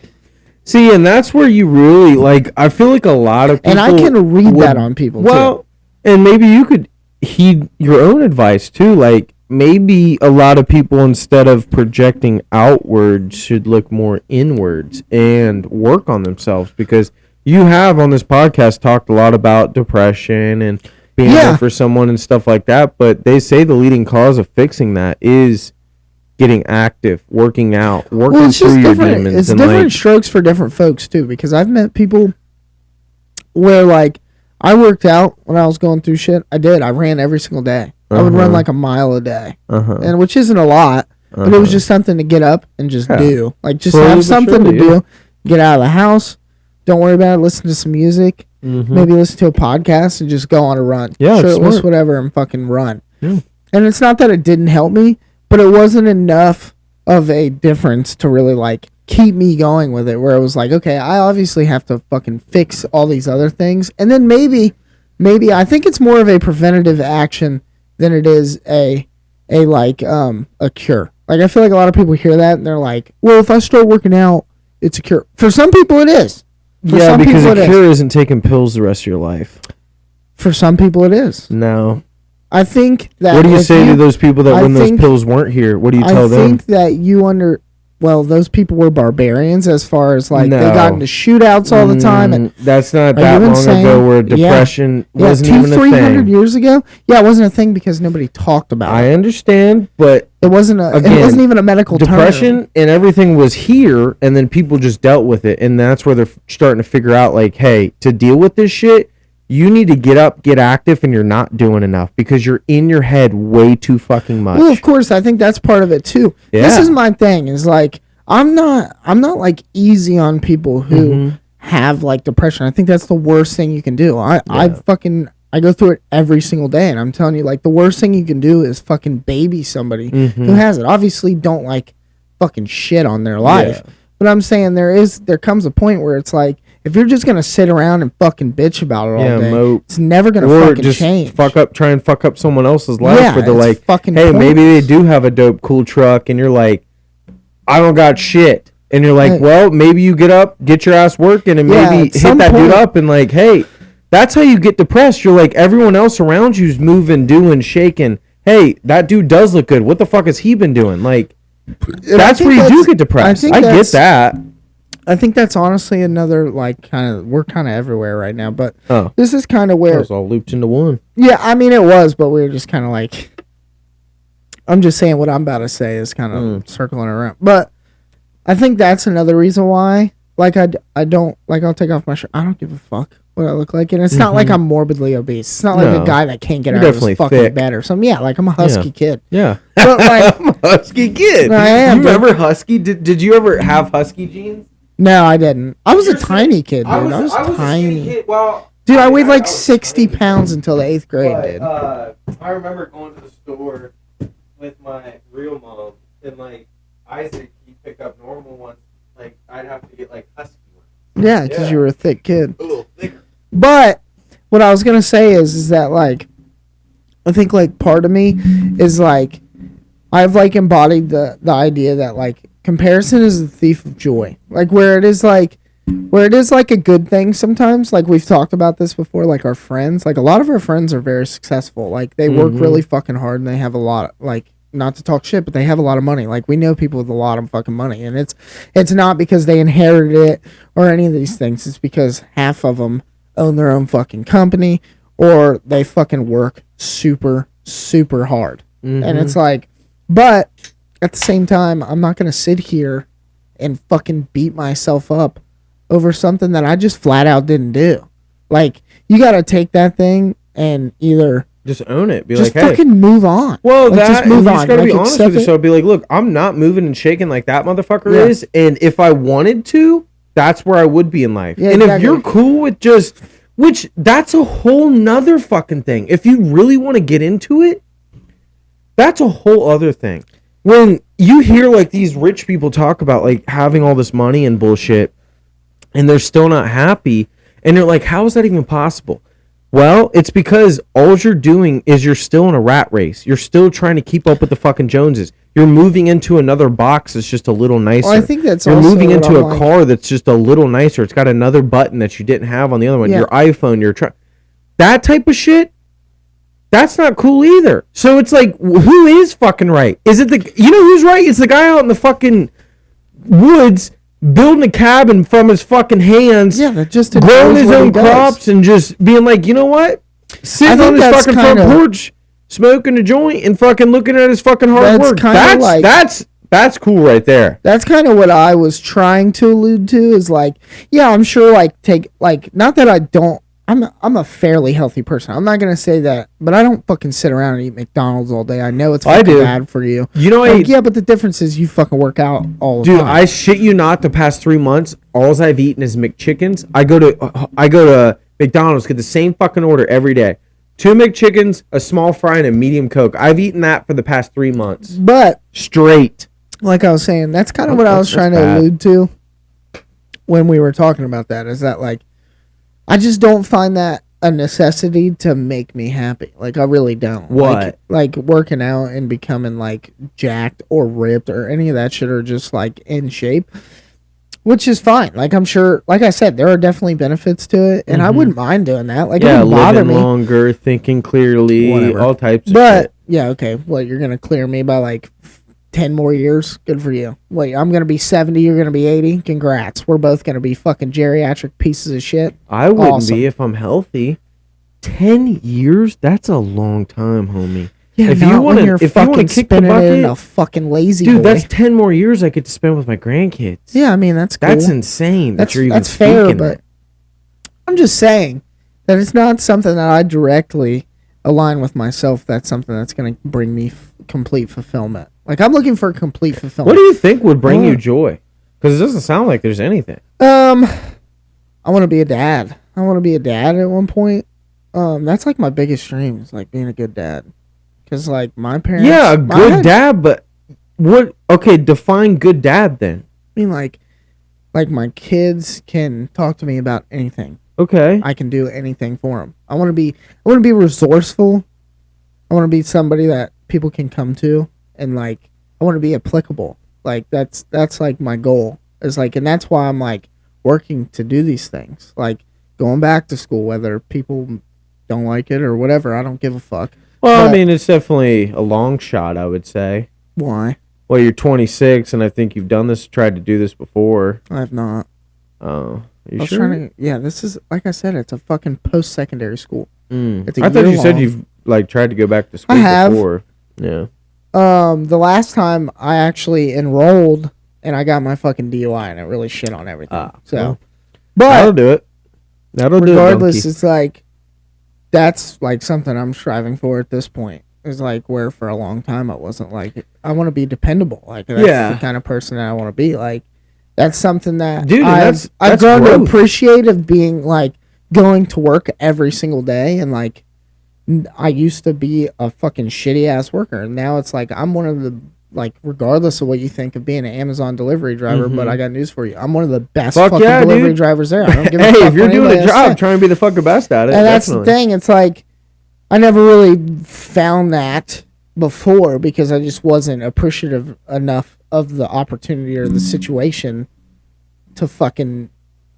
See, and that's where you really like. I feel like a lot of people. And I can read that on people too. And maybe you could heed your own advice too. Like maybe a lot of people, instead of projecting outwards, should look more inwards and work on themselves, because you have on this podcast talked a lot about depression and being there for someone and stuff like that. But they say the leading cause of fixing that is getting active, working out, working through your demons. It's and different like, strokes for different folks too, because I've met people where like I worked out when I was going through shit. I ran every single day. I would run like a mile a day, and which isn't a lot, but it was just something to get up and just do. Like just have something to do. Get out of the house. Don't worry about it. Listen to some music. Maybe listen to a podcast and just go on a run. Yeah, shirtless, whatever, and fucking run. Yeah. And it's not that it didn't help me, but it wasn't enough of a difference to really like keep me going with it, where it was like, okay, I obviously have to fucking fix all these other things. And then maybe I think it's more of a preventative action than it is a cure. Like I feel like a lot of people hear that and they're like, well, if I start working out, it's a cure. For some people it is. Yeah, because a cure isn't taking pills the rest of your life. For some people it is. No. I think that. What do you say to those people that when those pills weren't here? What do you tell them? I think that those people were barbarians as far as like they got into shootouts all the time. And that's not that long ago where depression wasn't even a thing. 300 years ago? Yeah, it wasn't a thing because nobody talked about it. I understand, but it wasn't even a medical term. Depression and everything was here, and then people just dealt with it, and that's where they're starting to figure out like, hey, to deal with this shit, you need to get up, get active, and you're not doing enough because you're in your head way too fucking much. Well, of course, I think that's part of it too. Yeah. This is my thing. Is like I'm not like easy on people who have like depression. I think that's the worst thing you can do. I go through it every single day, and I'm telling you, like the worst thing you can do is fucking baby somebody who has it. Obviously, don't like fucking shit on their life, but I'm saying there comes a point where it's like, if you're just gonna sit around and fucking bitch about it all day, it's never gonna fucking change. Try and fuck up someone else's life with the like, fucking hey, pointless. maybe they do have a dope, cool truck, and you're like, I don't got shit, and you're like, well, maybe you get up, get your ass working, and maybe hit that dude up, and like, hey, that's how you get depressed. You're like, everyone else around you's moving, doing, shaking. Hey, that dude does look good. What the fuck has he been doing? Like, that's where you do get depressed. I get that. I think that's honestly another like we're kind of everywhere right now, but this is kind of where it was all looped into one. Yeah, I mean it was, but we were just kind of like, I'm just saying what I'm about to say is kind of circling around. But I think that's another reason why, like I don't like, I'll take off my shirt. I don't give a fuck what I look like, and it's not like I'm morbidly obese. It's not like a guy that can't get out of his fucking bed or something. Yeah, like I'm a husky kid. Yeah, but like I'm a husky kid. I am. You remember husky? Did you ever have husky jeans? No, I didn't. I was a tiny kid, dude. I was tiny. Kid. Well, dude, I weighed like 60 pounds until the 8th grade, dude. I remember going to the store with my real mom, and like Isaac, he'd pick up normal ones. Like I'd have to get like husky ones. Yeah, because you were a thick kid. A little thicker. But what I was gonna say is that like, I think like part of me is like, I've like embodied the idea that like, comparison is the thief of joy. Like where it is like a good thing sometimes. Like we've talked about this before, like our friends, like a lot of our friends are very successful. Like they work really fucking hard and they have a lot, like, not to talk shit, but they have a lot of money. Like we know people with a lot of fucking money, and it's not because they inherited it or any of these things. It's because half of them own their own fucking company, or they fucking work super, super hard. And it's like, but at the same time, I'm not going to sit here and fucking beat myself up over something that I just flat out didn't do. Like, you got to take that thing and either just own it. Be just like, hey, fucking move on. Well, like, just move on. You just got to be honest with yourself. Be like, look, I'm not moving and shaking like that motherfucker is. And if I wanted to, that's where I would be in life. Yeah, and if you're cool with just, which that's a whole nother fucking thing. If you really want to get into it, that's a whole other thing. When you hear like these rich people talk about like having all this money and bullshit, and they're still not happy. And they're like, how is that even possible? Well, it's because all you're doing is you're still in a rat race. You're still trying to keep up with the fucking Joneses. You're moving into another box that's just a little nicer. Well, I think that's you're also moving what into I'm a like. car that's just a little nicer. It's got another button that you didn't have on the other one. Yeah. Your iPhone, that type of shit. That's not cool either. So it's like, who is fucking right? Is it who's right? It's the guy out in the fucking woods building a cabin from his fucking hands. Yeah, that just growing enjoys his what he own does. crops and just being like, you know what? Sitting think on his that's fucking front kinda- porch, smoking a joint and fucking looking at his fucking hard That's work. kinda like- That's cool right there. That's kind of what I was trying to allude to. Is like, yeah, I'm sure. Not that I don't. I'm a fairly healthy person. I'm not gonna say that, but I don't fucking sit around and eat McDonald's all day. I know it's I fucking do. bad for you. You know, Yeah, but the difference is you fucking work out all the dude, time. I shit you not. The past 3 months, all I've eaten is McChickens. I go to McDonald's, get the same fucking order every day. 2 McChickens, a small fry, and a medium Coke. I've eaten that for the past 3 months. But Straight. like I was saying, that's kind of what I was trying to bad. allude to when we were talking about that. Is that like, I just don't find that a necessity to make me happy. Like, I really don't. What? Like working out and becoming like jacked or ripped or any of that shit, or just like in shape, which is fine. Like, I'm sure, like I said, there are definitely benefits to it, and I wouldn't mind doing that. Like, it Yeah, wouldn't bother living me. longer, thinking clearly, Whatever. all types of But shit. yeah, okay. Well, you're gonna clear me by like 10 more years. Good for you. Wait, I'm gonna be 70. You're gonna be 80. Congrats. We're both gonna be fucking geriatric pieces of shit. I wouldn't Awesome. be if I'm healthy. 10 years? That's a long time, homie. Yeah, If not you when wanna- you're if you fucking wanna kick the spinning it in bucket- a fucking lazy Dude, boy. that's 10 more years I get to spend with my grandkids. Yeah, I mean that's cool. That's insane. That's that you're even that's fair, speaking but that. I'm just saying that it's not something that I directly align with myself. That's something that's gonna bring me complete fulfillment. Like, I'm looking for complete fulfillment. What do you think would bring you Uh, joy? Because it doesn't sound like there's anything. I want to be a dad. I want to be a dad at one point. That's like my biggest dream, is like being a good dad. Because like my parents, Yeah, a I good had- dad, but what? Okay, define good dad then. I mean, like my kids can talk to me about anything. Okay. I can do anything for them. I want to be resourceful. I want to be somebody that people can come to, and like I want to be applicable. Like that's like my goal. Is like, and that's why I'm like working to do these things. Like going back to school, whether people don't like it or whatever, I don't give a fuck. Well, I But- mean, it's definitely a long shot, I would say. Why? Well, you're 26, and I think you've done this, tried to do this before. I have not. Oh, I you was sure? trying to. Yeah, this is like I said. It's a fucking post-secondary school. It's a I thought year you said long. you've like tried to go back to school I have. before. Yeah. The last time I actually enrolled and I got my fucking DUI, and it really shit on everything. That'll But do it. That'll regardless, do it. it's like that's like something I'm striving for at this point. It's like where for a long time I wasn't like, I want to be dependable. Like that's Yeah. the kind of person that I want to be. Like that's something that Dude, and I've that's grown to growth. appreciate, of being like going to work every single day. And like I used to be a fucking shitty ass worker, and now it's like I'm one of the, like, regardless of what you think of being an Amazon delivery driver, but I got news for you. I'm one of the best Fuck fucking yeah, delivery dude. drivers there. I don't give a Hey, fuck if you're what doing anybody a has to job, say. try and be the fucking best at it. And that's the definitely. thing. It's like I never really found that before because I just wasn't appreciative enough of the opportunity or the situation to fucking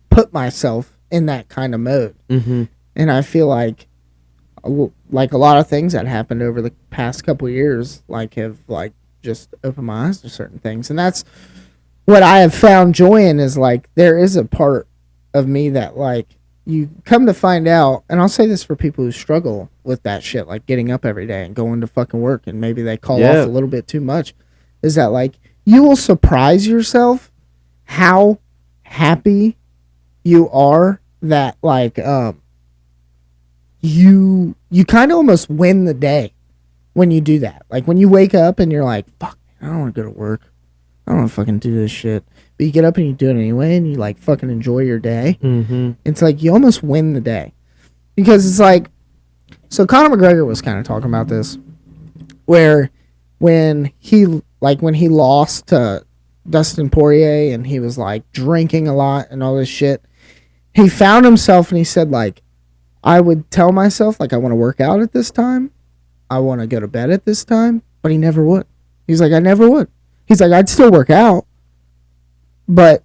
put myself in that kind of mode. Mhm. And I feel like a lot of things that happened over the past couple of years, like, have like just opened my eyes to certain things. And that's what I have found joy in, is like there is a part of me that, like, you come to find out, and I'll say this for people who struggle with that shit, like getting up every day and going to fucking work, and maybe they call off a little bit too much, is that like you will surprise yourself how happy you are that like you kind of almost win the day when you do that. Like when you wake up and you're like, fuck, I don't want to go to work. I don't want to fucking do this shit. But you get up and you do it anyway, and you like fucking enjoy your day. Mhm. It's like you almost win the day. Because it's like, so Conor McGregor was kind of talking about this, where when he lost to Dustin Poirier, and he was like drinking a lot and all this shit. He found himself and he said, like, I would tell myself, like, I want to work out at this time. I want to go to bed at this time. But he never would. He's like, I never would. He's like, I'd still work out. But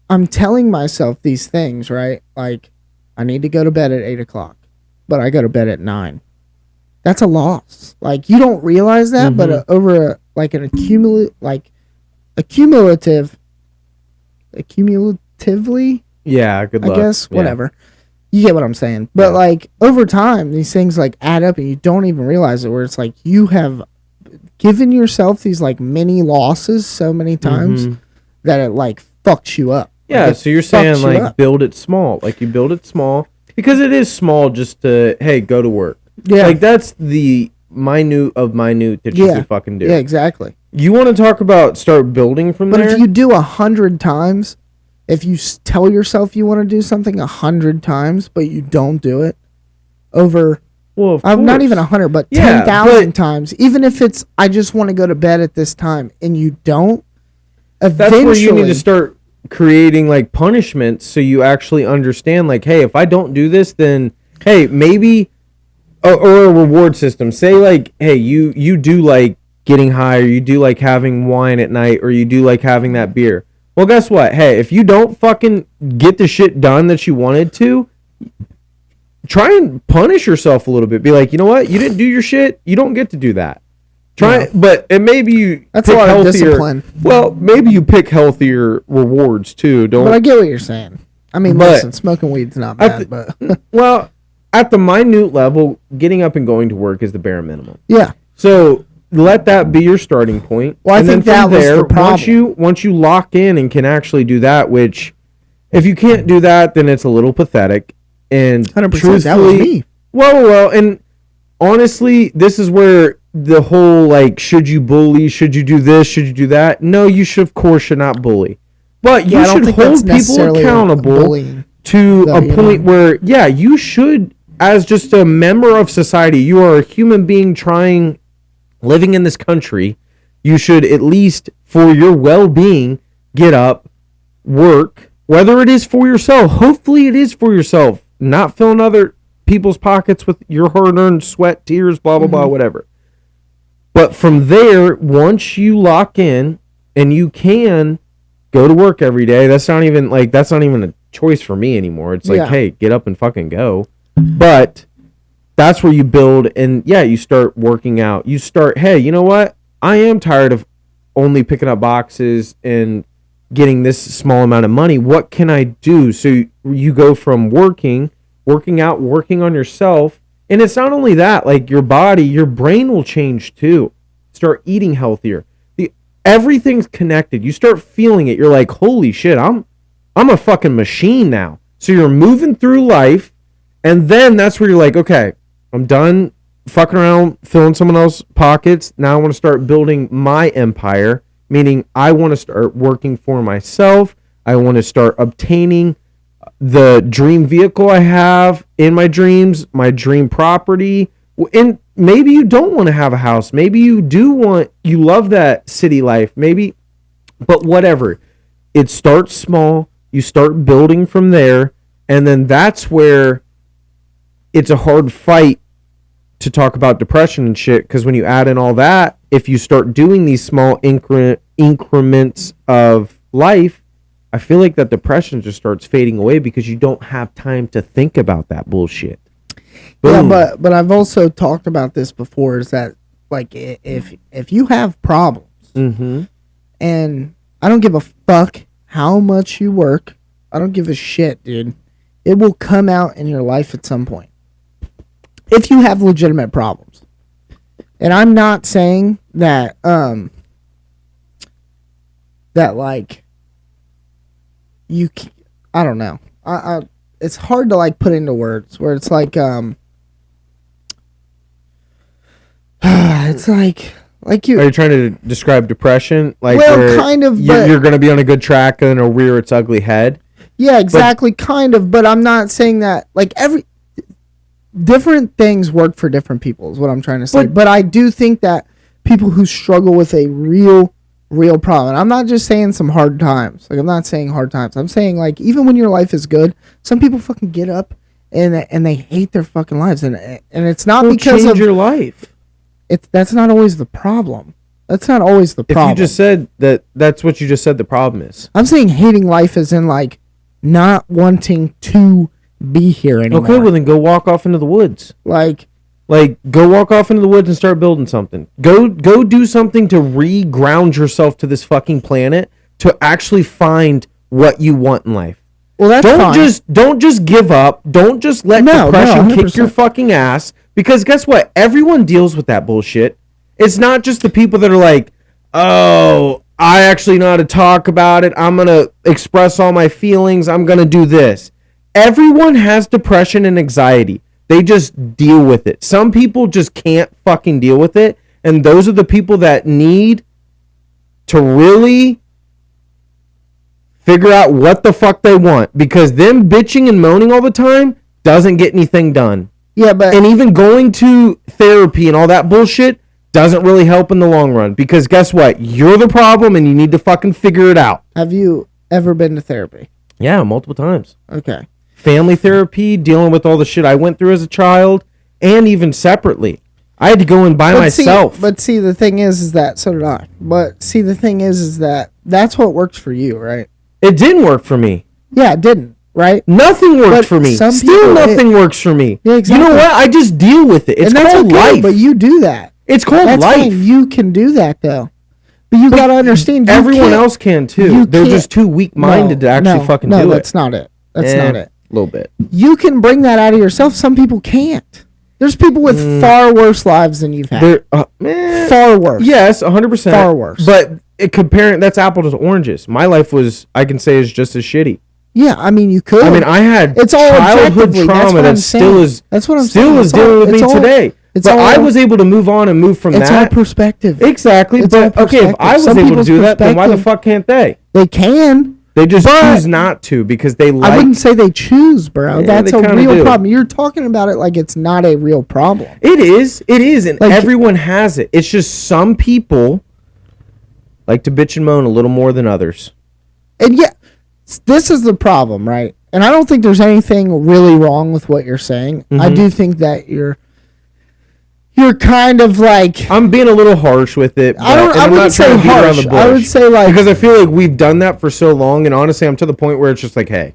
I'm telling myself these things, right? Like, I need to go to bed at 8 o'clock. But I go to bed at 9. That's a loss. Like, you don't realize that, but over accumulatively, yeah, good luck. I guess, Yeah. whatever. You get what I'm saying. But, like, over time, these things, like, add up and you don't even realize it, where it's like you have given yourself these, like, mini losses so many times that it, like, fucks you up. Yeah, like, so you're saying, like, build it small. Like, you build it small because it is small just to, hey, go to work. Yeah. Like, that's the minute of minute that you can fucking do. Yeah, exactly. You want to talk about start building from there? But if you do 100 times, if you tell yourself you want to do something 100 times, but you don't do it over, well, of not even course. 100, but Yeah, 10,000 times, even if it's, I just want to go to bed at this time, and you don't, That's eventually, where you need to start creating, like, punishments so you actually understand, like, hey, if I don't do this, then, hey, maybe, or a reward system. Say, like, hey, you do like getting high, or you do like having wine at night, or you do like having that beer. Well, guess what? Hey, if you don't fucking get the shit done that you wanted to, try and punish yourself a little bit. Be like, you know what? You didn't do your shit. You don't get to do that. But it maybe you that's pick a lot healthier. of discipline. Well, maybe you pick healthier rewards too. Don't. But I get what you're saying. I mean, listen, smoking weed's not bad, but well, at the minute level, getting up and going to work is the bare minimum. yeah. So let that be your starting point. Well, I and think then that from was there, the problem. once you lock in and can actually do that, which if you can't do that, then it's a little pathetic. And 100%, truthfully, that was me. Well, and honestly, this is where the whole, like, should you bully? Should you do this? Should you do that? No, you should, of course, should not bully. But you should hold people accountable to a point where, yeah, you should, as just a member of society, you are a human being living in this country. You should, at least for your well-being, get up, work, whether it is for yourself. Hopefully it is for yourself, not filling other people's pockets with your hard-earned sweat, tears, blah, blah, blah, whatever. But from there, once you lock in and you can go to work every day, that's not even a choice for me anymore. It's like, hey, get up and fucking go. But that's where you build, and yeah, you start working out. You start, hey, you know what? I am tired of only picking up boxes and getting this small amount of money. What can I do? So you go from working out, working on yourself. And it's not only that, like your body, your brain will change too. Start eating healthier. Everything's connected. You start feeling it. You're like, holy shit, I'm a fucking machine now. So you're moving through life, and then that's where you're like, okay, I'm done fucking around filling someone else's pockets. Now I want to start building my empire, meaning I want to start working for myself. I want to start obtaining the dream vehicle I have in my dreams, my dream property. And maybe you don't want to have a house. Maybe you love that city life. Maybe, but whatever. It starts small. You start building from there. And then that's where it's a hard fight to talk about depression and shit. Because when you add in all that, if you start doing these small increments of life, I feel like that depression just starts fading away because you don't have time to think about that bullshit. Boom. Yeah, but I've also talked about this before, is that, like, if you have problems, and I don't give a fuck how much you work, I don't give a shit, dude. It will come out in your life at some point. If you have legitimate problems. And I'm not saying that, like, I don't know. It's hard to, like, put into words, where it's like, it's like you. Are you trying to describe depression? Like, well, where kind of. You're going to be on a good track and it'll rear its ugly head. Yeah, exactly, kind of. But I'm not saying that, like, different things work for different people is what I'm trying to say. But I do think that people who struggle with a real real problem. And I'm not just saying some hard times. Like, I'm not saying hard times. I'm saying, like, even when your life is good, some people fucking get up and they hate their fucking lives. And it's not because change of your life. That's not always the problem. That's not always the problem. If you just said that's what you just said the problem is. I'm saying hating life is in, like, not wanting to be here anymore. Okay, well then go walk off into the woods. Like go walk off into the woods and start building something. Go do something to re-ground yourself to this fucking planet to actually find what you want in life. Well, that's fine. Don't just give up. Don't just let depression kick your fucking ass. Because guess what? Everyone deals with that bullshit. It's not just the people that are like, oh, I actually know how to talk about it. I'm going to express all my feelings. I'm going to do this. Everyone has depression and anxiety. They just deal with it. Some people just can't fucking deal with it. And those are the people that need to really figure out what the fuck they want. Because them bitching and moaning all the time doesn't get anything done. Yeah, but... And even going to therapy and all that bullshit doesn't really help in the long run. Because guess what? You're the problem and you need to fucking figure it out. Have you ever been to therapy? Yeah, multiple times. Okay. Family therapy, dealing with all the shit I went through as a child, and even separately. I had to go in by myself. See, the thing is that, so did I. But see, the thing is that that's what works for you, right? It didn't work for me. Yeah, it didn't, right? Nothing worked for me. Still nothing works for me. Yeah, exactly. You know what? I just deal with it. It's called life. But you do that. It's called life. Fine. You can do that, though. But you got to understand. Everyone else can, too. They're just too weak-minded to actually fucking do it. No, that's not it. That's not it. A little bit. You can bring that out of yourself. Some people can't. There's people with far worse lives than you've had. Far worse. Yes, 100%. Far worse. But comparing, that's apples to oranges. My life was, I can say, is just as shitty. Yeah, I mean, you could. I mean, I had it's all childhood trauma that still is dealing with me today. But I was able to move on and move from that. It's all perspective. Exactly. But okay, if I was able to do that, then why the fuck can't they? They can. They just choose not to because they like... I wouldn't say they choose, bro. Yeah, that's a real problem. You're talking about it like it's not a real problem. It is. It is. And like, everyone has it. It's just some people like to bitch and moan a little more than others. And yeah, this is the problem, right? And I don't think there's anything really wrong with what you're saying. Mm-hmm. I do think that you're kind of like... I'm being a little harsh with it. I wouldn't say harsh. I would say like... Because I feel like we've done that for so long, and honestly, I'm to the point where it's just like, hey.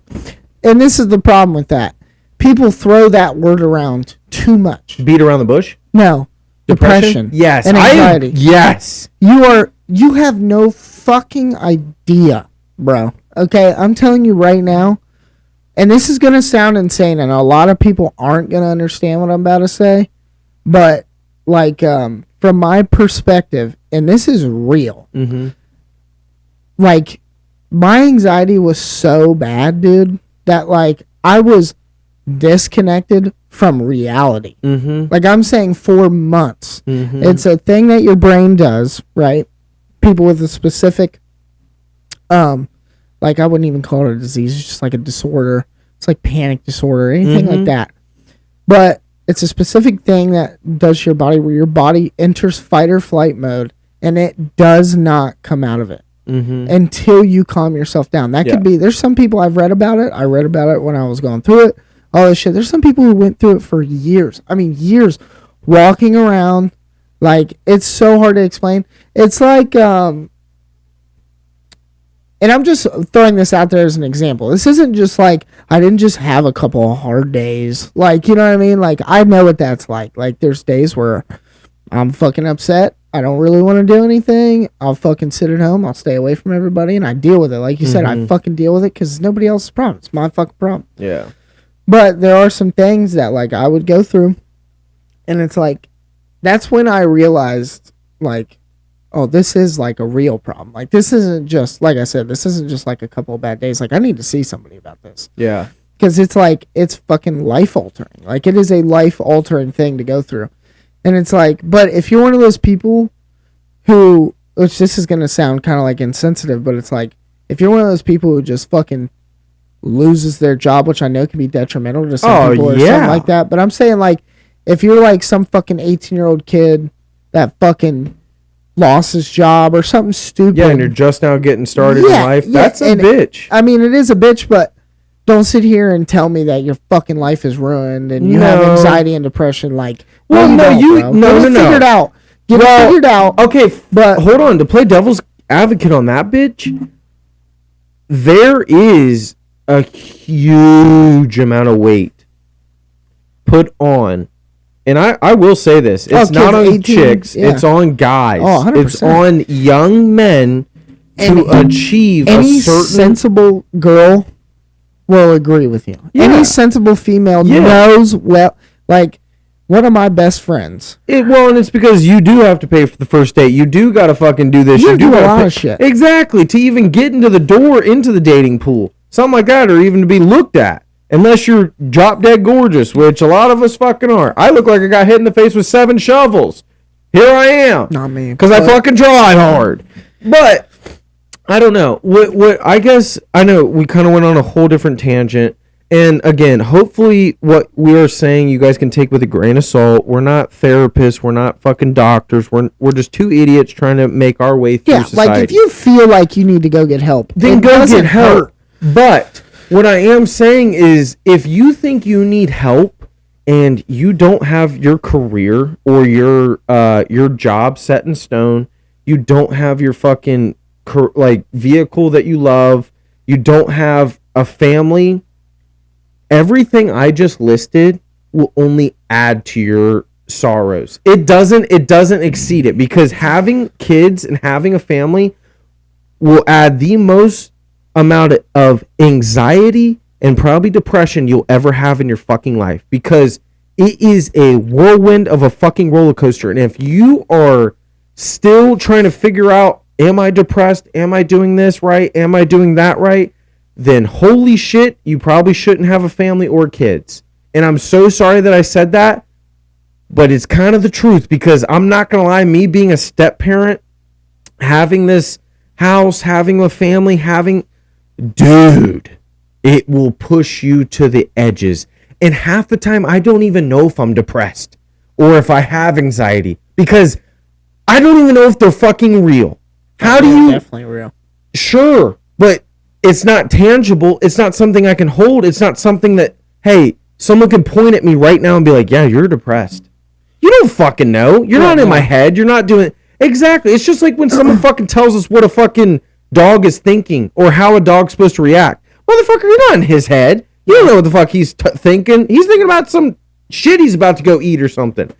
And this is the problem with that. People throw that word around too much. Beat around the bush? No. Depression. Yes. And anxiety. Yes. You have no fucking idea, bro. Okay? I'm telling you right now, and this is going to sound insane, and a lot of people aren't going to understand what I'm about to say, but... Like, from my perspective, and this is real, like, my anxiety was so bad, dude, that, like, I was disconnected from reality. Like, I'm saying for months. It's a thing that your brain does, right? People with a specific, like, I wouldn't even call it a disease. It's just like a disorder. It's like panic disorder, anything like that. But it's a specific thing that does to your body where your body enters fight or flight mode and it does not come out of it until you calm yourself down. That could be, there's some people I've read about it. I read about it when I was going through it, all this shit. There's some people who went through it for years. I mean, years walking around. Like, it's so hard to explain. It's like, and I'm just throwing this out there as an example. This isn't just like, I didn't just have a couple of hard days. Like, you know what I mean? Like, I know what that's like. Like, there's days where I'm fucking upset. I don't really want to do anything. I'll fucking sit at home. I'll stay away from everybody, and I deal with it. Like you said, I fucking deal with it because it's nobody else's problem. It's my fucking problem. Yeah. But there are some things that, like, I would go through, and it's like, that's when I realized, like, oh, this is like a real problem. Like, this isn't just, like I said, this isn't just like a couple of bad days. Like, I need to see somebody about this. Yeah. Because it's like, it's fucking life altering. Like, it is a life altering thing to go through. And it's like, but if you're one of those people who, which this is going to sound kind of like insensitive, but it's like, if you're one of those people who just fucking loses their job, which I know can be detrimental to some people or something like that. But I'm saying, like, if you're like some fucking 18-year-old kid that fucking lost his job or something stupid. Yeah, and you're just now getting started in life. That's a bitch. I mean, it is a bitch, but don't sit here and tell me that your fucking life is ruined and you have anxiety and depression. Like, well, no, figured out. Get it figured out. Okay, but hold on. To play devil's advocate on that bitch, there is a huge amount of weight put on. And I will say this. It's not on 18, chicks. Yeah. It's on guys. Oh, 100%. It's on young men to achieve any a certain... sensible girl will agree with you. Yeah. Any sensible female knows well. Like, one of my best friends. And it's because you do have to pay for the first date. You do got to fucking do this. You do a lot of shit. Exactly. To even get into the door, into the dating pool. Something like that, or even to be looked at. Unless you're drop dead gorgeous, which a lot of us fucking are. I look like I got hit in the face with 7 shovels. Here I am. Not me. Because I fucking tried hard. But, I don't know. What I guess, I know we kind of went on a whole different tangent. And again, hopefully what we are saying you guys can take with a grain of salt. We're not therapists. We're not fucking doctors. We're just 2 idiots trying to make our way through society. Like if you feel like you need to go get help, then go get help. But... what I am saying is, if you think you need help and you don't have your career or your job set in stone, you don't have your fucking vehicle that you love, you don't have a family, everything I just listed will only add to your sorrows. It doesn't exceed it, because having kids and having a family will add the most amount of anxiety and probably depression you'll ever have in your fucking life, because it is a whirlwind of a fucking roller coaster. And if you are still trying to figure out, am I depressed? Am I doing this right? Am I doing that right? Then holy shit, you probably shouldn't have a family or kids. And I'm so sorry that I said that, but it's kind of the truth, because I'm not gonna lie, me being a step parent, having this house, having a family, dude, it will push you to the edges. And half the time, I don't even know if I'm depressed or if I have anxiety, because I don't even know if they're fucking real. How do you... Definitely real. Sure, but it's not tangible. It's not something I can hold. It's not something that, hey, someone can point at me right now and be like, yeah, you're depressed. You don't fucking know. You're not in my head. You're not doing... Exactly. It's just like when someone fucking tells us what a fucking... dog is thinking or how a dog's supposed to react. Motherfucker, you're not in his head. You don't know what the fuck he's thinking. He's thinking about some shit he's about to go eat or something.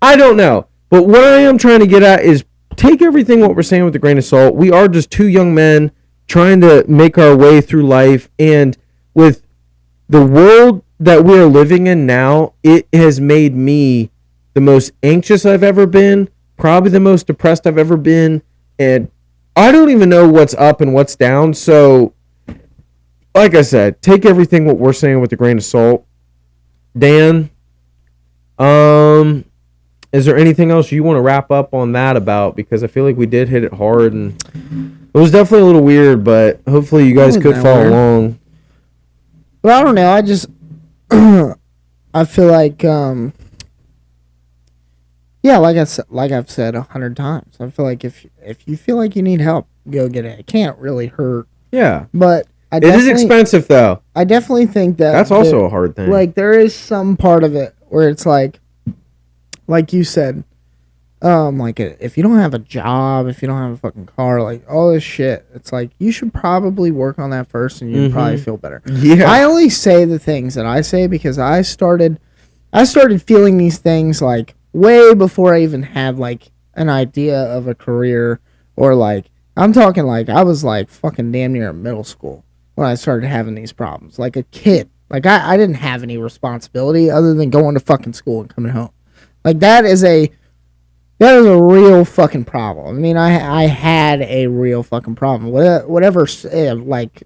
I don't know. But what I am trying to get at is take everything what we're saying with a grain of salt. We are just 2 young men trying to make our way through life. And with the world that we're living in now, it has made me the most anxious I've ever been, probably the most depressed I've ever been. And I don't even know what's up and what's down. So, like I said, take everything what we're saying with a grain of salt. Dan, is there anything else you want to wrap up on that about? Because I feel like we did hit it hard, and it was definitely a little weird, but hopefully you guys could follow along. Well, I don't know. I just, I feel like, yeah, like I've said 100 times, I feel like if you feel like you need help, go get it. It can't really hurt. Yeah. But it is expensive, though. I definitely think that's also a hard thing. Like, there is some part of it where it's like you said, like, if you don't have a job, if you don't have a fucking car, like, all this shit, it's like, you should probably work on that first, and you'd probably feel better. Yeah. I only say the things that I say because I started feeling these things, like, way before I even had, like, an idea of a career, or, like, I'm talking, like, I was, like, fucking damn near middle school when I started having these problems. Like, a kid. Like, I didn't have any responsibility other than going to fucking school and coming home. Like, that is a real fucking problem. I mean, I had a real fucking problem. Whatever, like,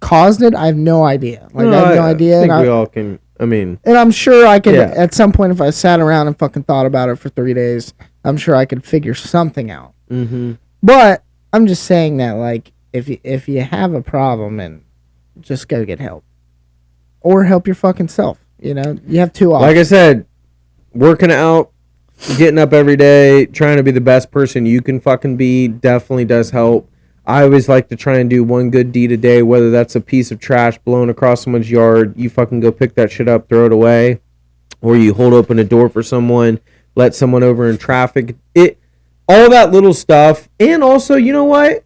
caused it, I have no idea. Like, I have no idea. I think we all can... I mean... And I'm sure I could, at some point, if I sat around and fucking thought about it for 3 days, I'm sure I could figure something out. Mm-hmm. But I'm just saying that, like, if you have a problem, and just go get help. Or help your fucking self, you know? You have 2 options. Like I said, working out, getting up every day, trying to be the best person you can fucking be definitely does help. I always like to try and do one good deed a day, whether that's a piece of trash blown across someone's yard, you fucking go pick that shit up, throw it away, or you hold open a door for someone, let someone over in traffic. All that little stuff. And also, you know what?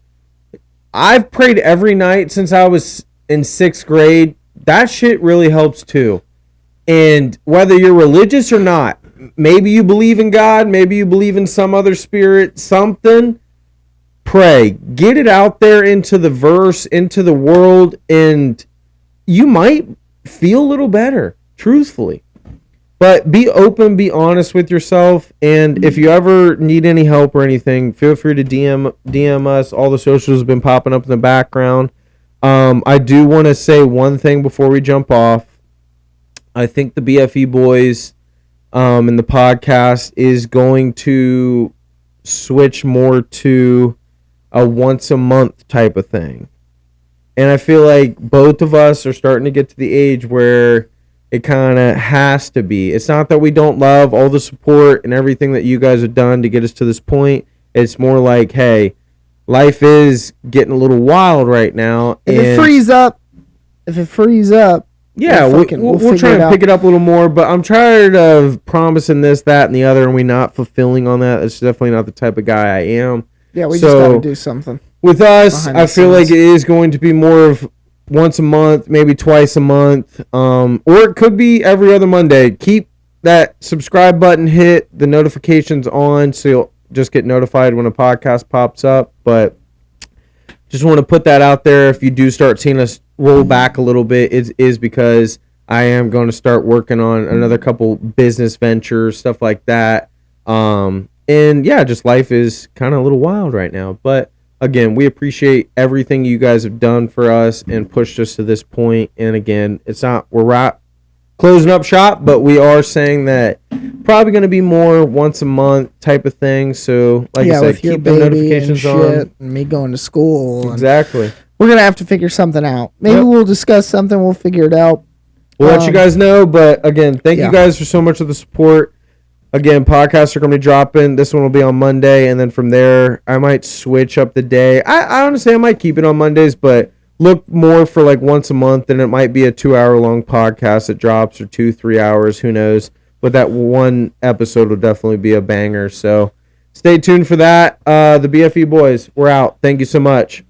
I've prayed every night since I was in 6th grade. That shit really helps too. And whether you're religious or not, maybe you believe in God, maybe you believe in some other spirit, something, pray. Get it out there into the verse, into the world, and you might feel a little better, truthfully. But be open, be honest with yourself, and if you ever need any help or anything, feel free to DM us. All the socials have been popping up in the background. I do want to say one thing before we jump off. I think the Bfe Boys and the podcast is going to switch more to a once a month type of thing. And I feel like both of us are starting to get to the age where it kind of has to be. It's not that we don't love all the support and everything that you guys have done to get us to this point. It's more like, hey, life is getting a little wild right now. If it frees up, yeah, we'll try and pick it up a little more. But I'm tired of promising this, that, and the other, and we not fulfilling on that. It's definitely not the type of guy I am. Yeah, we just got to do something. With us, I feel like it is going to be more of once a month, maybe twice a month, or it could be every other Monday. Keep that subscribe button hit, the notifications on, so you'll just get notified when a podcast pops up. But just want to put that out there. If you do start seeing us roll back a little bit, it is because I am going to start working on another couple business ventures, stuff like that. And yeah, just life is kind of a little wild right now. But again, we appreciate everything you guys have done for us and pushed us to this point. And again, we're closing up shop, but we are saying that probably going to be more once a month type of thing. So like I said, keep the notifications on. And me going to school. Exactly. We're going to have to figure something out. Maybe we'll discuss something. We'll figure it out. We'll let you guys know. But again, thank you guys for so much of the support. Again, podcasts are going to be dropping. This one will be on Monday, and then from there, I might switch up the day. I honestly, I might keep it on Mondays, but look more for like once a month, and it might be a 2-hour-long podcast that drops, or 2-3 hours, who knows. But that one episode will definitely be a banger, so stay tuned for that. The Bfe Boys, we're out. Thank you so much.